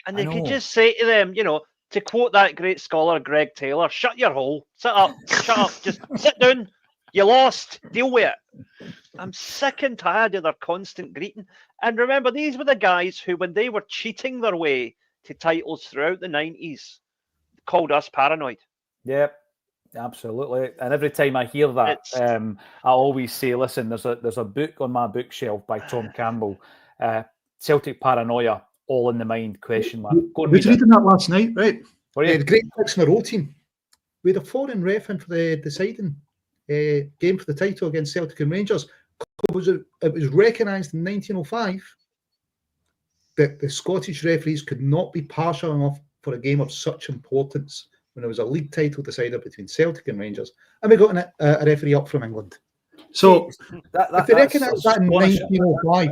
D: And they could just say to them, to quote that great scholar Greg Taylor, shut your hole, sit up, shut up, just sit down. You lost, deal with it. I'm sick and tired of their constant greeting. And remember, these were the guys who, when they were cheating their way to titles throughout the 90s, called us paranoid.
A: Yep. Absolutely, and every time I hear that, I always say, "Listen, there's a book on my bookshelf by Tom Campbell, Celtic Paranoia, all in the mind?" Question mark.
C: I was reading that last night, right?
A: The
C: great 6 in a row team. We had a foreign ref in for the deciding game for the title against Celtic and Rangers. It was recognised in 1905 that the Scottish referees could not be partial enough for a game of such importance, when there was a league title decided between Celtic and Rangers, and we got a referee up from England. So if they recognise that in 1905,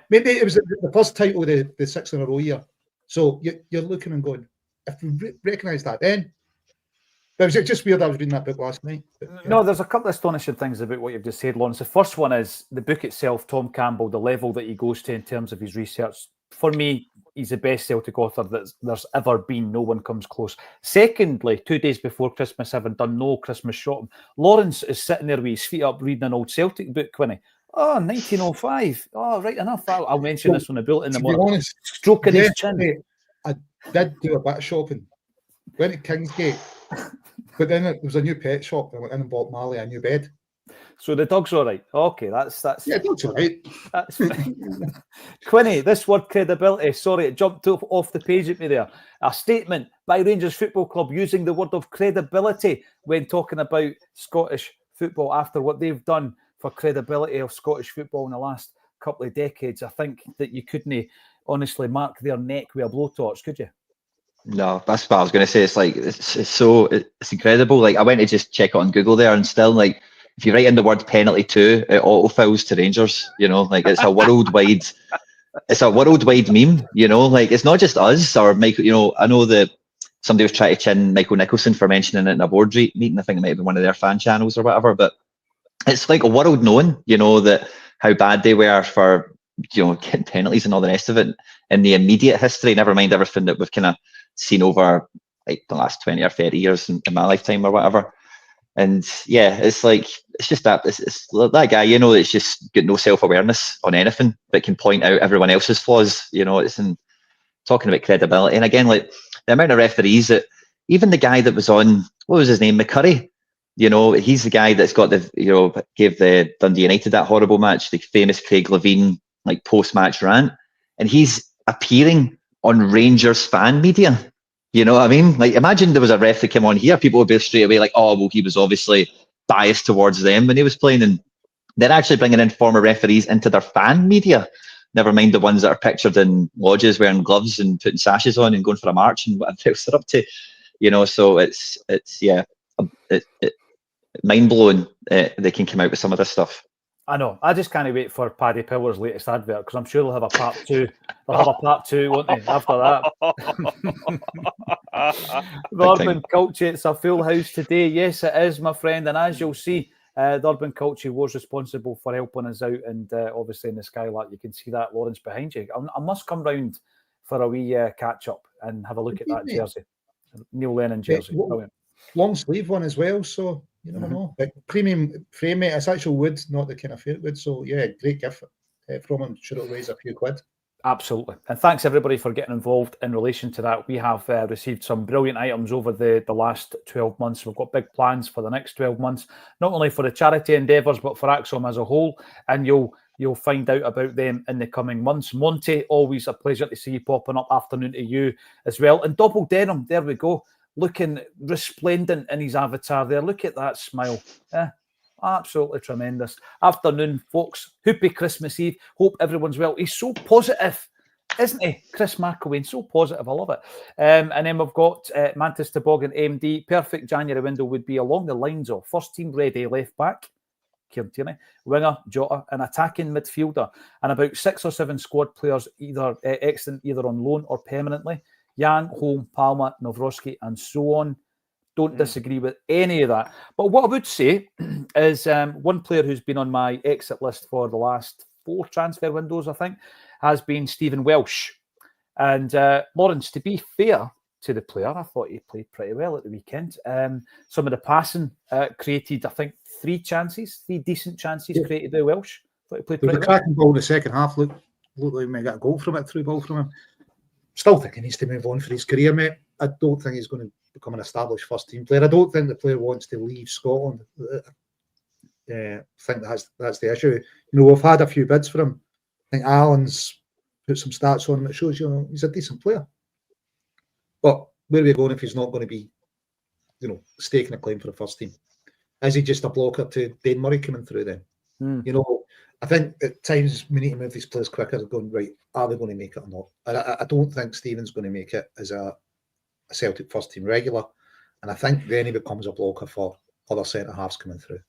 C: maybe it was the first title of the 6 in a row year. So you're looking and going, if we recognise that then, but was it just weird I was reading that book last night? But,
A: No, there's a couple of astonishing things about what you've just said, Lawrence. The first one is the book itself, Tom Campbell, the level that he goes to in terms of his research. For me, he's the best Celtic author that there's ever been. No one comes close. Secondly, 2 days before Christmas, having done no Christmas shopping, Lawrence is sitting there with his feet up reading an old Celtic book, Quinny. Oh, 1905. Oh, right enough. I'll mention this on the bulletin in the morning.
C: Honest,
A: stroking his chin.
C: I did do a bit of shopping. Went to Kingsgate, but then there was a new pet shop. I went in and bought Marley a new bed.
A: So the dog's all right. Okay, that's
C: yeah, dog's all right.
A: That's fine. Quinny, this word credibility. Sorry, it jumped off the page at me there. A statement by Rangers Football Club using the word of credibility when talking about Scottish football after what they've done for credibility of Scottish football in the last couple of decades. I think that you couldn't honestly mark their neck with a blowtorch, could you?
B: No, that's what I was going to say. It's like it's incredible. Like I went to just check it on Google there, and still like if you write in the word penalty too, it autofills to Rangers. Like it's a worldwide, meme. Like it's not just us or Michael. I know that somebody was trying to chin Michael Nicholson for mentioning it in a board meeting. I think it might have been one of their fan channels or whatever. But it's like a world known, that how bad they were for getting penalties and all the rest of it in the immediate history. Never mind everything that we've kind of seen over like the last 20 or 30 years in my lifetime or whatever. And yeah, it's just that it's that guy, that's just got no self-awareness on anything, but can point out everyone else's flaws. It's in talking about credibility. And again, like the amount of referees that even the guy that was on, what was his name, McCurry, he's the guy that's got gave the Dundee United that horrible match, the famous Craig Levine like post-match rant, and he's appearing on Rangers fan media. You know what I mean? Like, imagine there was a ref that came on here, people would be straight away like, oh, well, he was obviously biased towards them when he was playing. And they're actually bringing in former referees into their fan media. Never mind the ones that are pictured in lodges wearing gloves and putting sashes on and going for a march and whatever else they're up to. So it's mind blowing. They can come out with some of this stuff.
A: I know. I just can't wait for Paddy Power's latest advert because I'm sure they'll have a part two. They'll have a part two, won't they? After that. Urban Culture, it's a full house today. Yes, it is, my friend. And as you'll see, the Urban Culture was responsible for helping us out. And obviously in the skylight, you can see that, Lawrence, behind you. I must come round for a wee catch up and have a look at that jersey. Neil Lennon jersey.
C: Long sleeve one as well, so you never know. But premium frame, mate. It's actual wood, not the kind of fake wood. So yeah, great gift from him. Sure, it'll raise a few quid.
A: Absolutely. And thanks everybody for getting involved in relation to that. We have received some brilliant items over the last 12 months. We've got big plans for the next 12 months, not only for the charity endeavours, but for Acsom as a whole. And you'll find out about them in the coming months. Monty, always a pleasure to see you popping up. Afternoon to you as well. And Double Denim, there we go. Looking resplendent in his avatar there. Look at that smile. Absolutely tremendous. Afternoon, folks. Happy Christmas Eve. Hope everyone's well. He's so positive, isn't he? Chris McElwain, so positive. I love it. And then we've got Mantis Toboggan MD. Perfect January window would be along the lines of first team ready left back, Kieran Tierney, winger, Jota, an attacking midfielder, and about 6 or 7 squad players either excellent either on loan or permanently. Yang, Holm, Palmer, Novroski, and so on. Don't disagree with any of that. But what I would say is one player who's been on my exit list for the last 4 transfer windows, I think, has been Stephen Welsh. And Lawrence, to be fair to the player, I thought he played pretty well at the weekend. Some of the passing created, I think, 3 decent chances created by Welsh. Thought he played pretty well.
C: Cracking ball in the second half. Looked like we might get a goal from it, through ball from him. Still think he needs to move on for his career, mate. I don't think he's going to become an established first-team player. I don't think the player wants to leave Scotland. I think that's the issue. You know, we've had a few bids for him. I think Alan's put some stats on him that shows, you know, he's a decent player. But where are we going if he's not going to be, you know, staking a claim for the first team? Is he just a blocker to Dane Murray coming through then? You know, I think at times we need to move these players quicker. Going, right, are they going to make it or not? And I don't think Stephen's going to make it as a Celtic first team regular. And I think then he becomes a blocker for other centre halves coming through.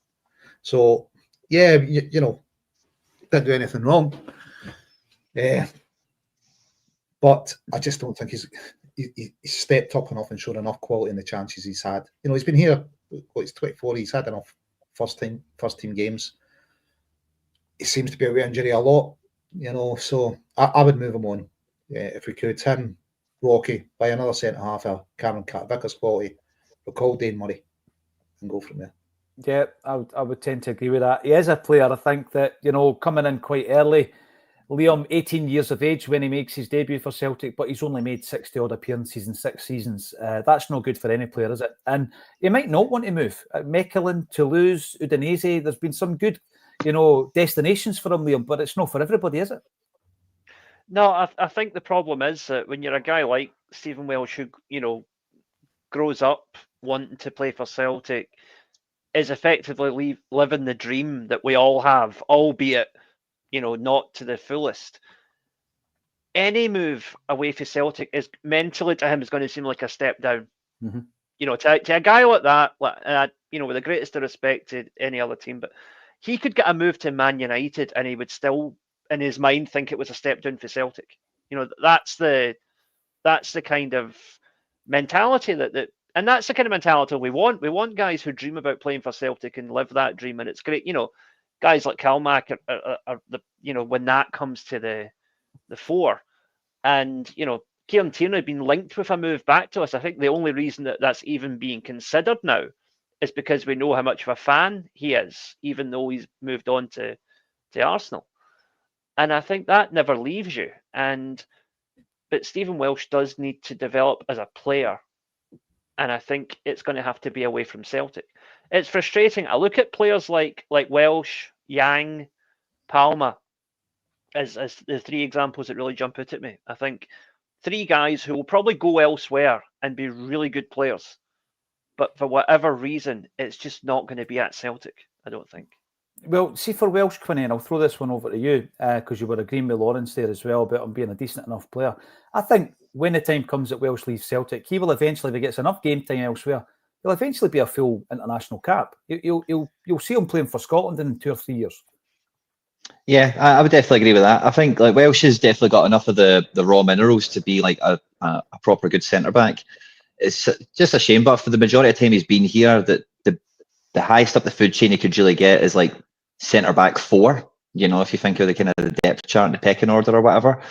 C: So, yeah, you know, didn't do anything wrong. But I just don't think he's stepped up enough and shown enough quality in the chances he's had. You know, he's been here, he's 24, he's had enough first team games. He seems to be away injury a lot, you know, so I would move him on if we could. Him, Rocky, by another centre half, Cameron Vickers quality, recall Dane Murray, and go from there.
A: Yeah, I would tend to agree with that. He is a player, I think, that, you know, coming in quite early. Liam, 18 years of age when he makes his debut for Celtic, but he's only made 60-odd appearances in 6 seasons. That's no good for any player, is it? And he might not want to move. Mechelen, Toulouse, Udinese, there's been some good, you know, destinations for him, Liam, but it's not for everybody, is it?
D: No, I think the problem is that when you're a guy like Stephen Welsh, who, you know, grows up wanting to play for Celtic, is effectively living the dream that we all have, albeit, you know, not to the fullest. Any move away from Celtic is mentally to him is going to seem like a step down. You know, to a guy like that, you know, with the greatest of respect to any other team, but he could get a move to Man United and he would still, in his mind, think it was a step down for Celtic. You know, that's the kind of mentality and that's the kind of mentality we want. We want guys who dream about playing for Celtic and live that dream, and it's great. You know, guys like Kalmack are the, you know, when that comes to the fore, and you know, Kieran Tierney been linked with a move back to us. I think the only reason that that's even being considered now is because we know how much of a fan he is, even though he's moved on to Arsenal. And I think that never leaves you. But Stephen Welsh does need to develop as a player. And I think it's going to have to be away from Celtic. It's frustrating. I look at players like Welsh, Yang, Palmer as the 3 examples that really jump out at me. I think 3 guys who will probably go elsewhere and be really good players. But for whatever reason, it's just not going to be at Celtic, I don't think.
A: Well, see, for Welsh, Quinny, and I'll throw this one over to you because you were agreeing with Lawrence there as well about him being a decent enough player. I think when the time comes that Welsh leaves Celtic, he will eventually, if he gets enough game time elsewhere, he'll eventually be a full international cap. You'll see him playing for Scotland in 2 or 3 years.
B: Yeah, I would definitely agree with that. I think like Welsh has definitely got enough of the raw minerals to be like a proper good centre back. It's just a shame, but for the majority of the time he's been here, that the highest up the food chain he could really get is like centre back 4. You know, if you think of the kind of the depth chart and the pecking order or whatever.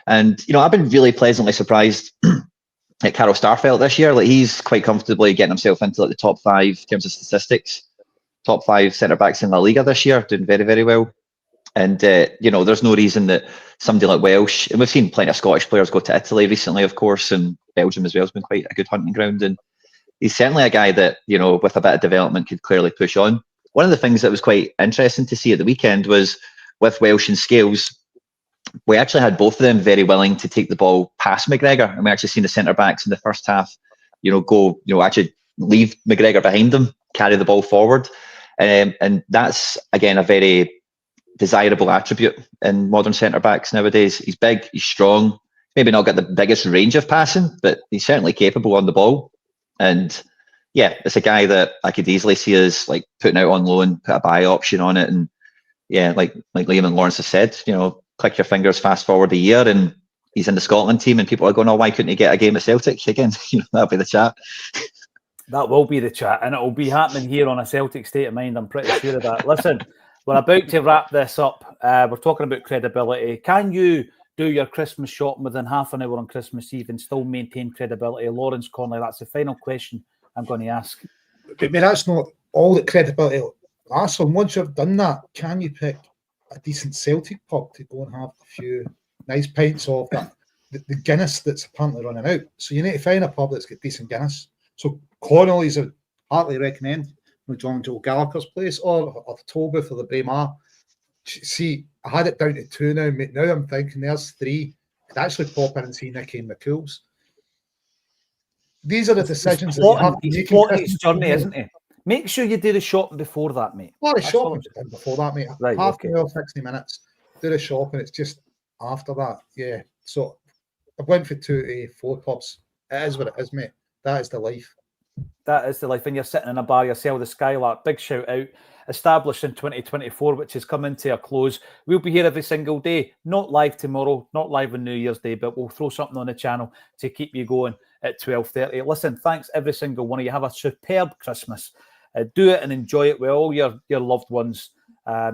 B: And you know, I've been really pleasantly surprised at Carol Starfelt this year. Like he's quite comfortably getting himself into like the top 5 in terms of statistics. Top 5 centre backs in La Liga this year, doing very, very well. And you know, there's no reason that somebody like Welsh, and we've seen plenty of Scottish players go to Italy recently, of course, and Belgium as well has been quite a good hunting ground. And he's certainly a guy that, you know, with a bit of development could clearly push on. One of the things that was quite interesting to see at the weekend was with Welsh and Scales, we actually had both of them very willing to take the ball past McGregor, and we actually seen the centre backs in the first half, you know, go, you know, actually leave McGregor behind them, carry the ball forward, and that's again a very desirable attribute in modern centre backs nowadays. He's big, he's strong, maybe not got the biggest range of passing, but he's certainly capable on the ball. And yeah, it's a guy that I could easily see as like putting out on loan, put a buy option on it, and yeah, like Liam and Lawrence have said, you know, click your fingers, fast forward a year, and he's in the Scotland team, and people are going, "Oh, why couldn't he get a game at Celtic again?" You know, that'll be the chat.
A: That will be the chat, and it will be happening here on a Celtic State of Mind. I'm pretty sure of that. Listen, we're about to wrap this up. We're talking about credibility. Can you do your Christmas shopping within half an hour on Christmas Eve and still maintain credibility? Lawrence Conley, that's the final question I'm going to ask.
C: I mean, that's not all that credibility lasts on. Once you've done that, can you pick a decent Celtic pub to go and have a few nice pints of that? The Guinness that's apparently running out. So you need to find a pub that's got decent Guinness. So Connolly's, I heartily recommend John Joe Gallagher's place, or the Tolbooth or the Braemar. See, I had it down to 2 now, mate. Now I'm thinking there's 3. I'd actually pop in and see Nicky and McCool's. These are the decisions that you have to make.
A: Plotting his journey, isn't he? Make sure you do the shopping before that, mate.
C: Well, the shopping's done before that, mate.
A: Right,
C: half
A: okay.
C: an hour, 60 minutes. Do the shopping. It's just after that. Yeah. So I went for 2 to 4 pubs. It is what it is, mate. That is the life.
A: That is the life. When you're sitting in a bar, you sell the Skylark. Big shout out. Established in 2024, which is coming to a close. We'll be here every single day. Not live tomorrow, not live on New Year's Day, but we'll throw something on the channel to keep you going at 12:30. Listen, thanks every single one of you. Have a superb Christmas. Do it and enjoy it with all your loved ones.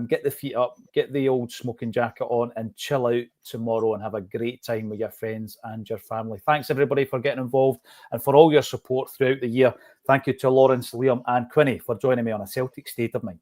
A: Get the feet up, get the old smoking jacket on, and chill out tomorrow and have a great time with your friends and your family. Thanks everybody for getting involved and for all your support throughout the year. Thank you to Lawrence, Liam and Quinny for joining me on A Celtic State of Mind.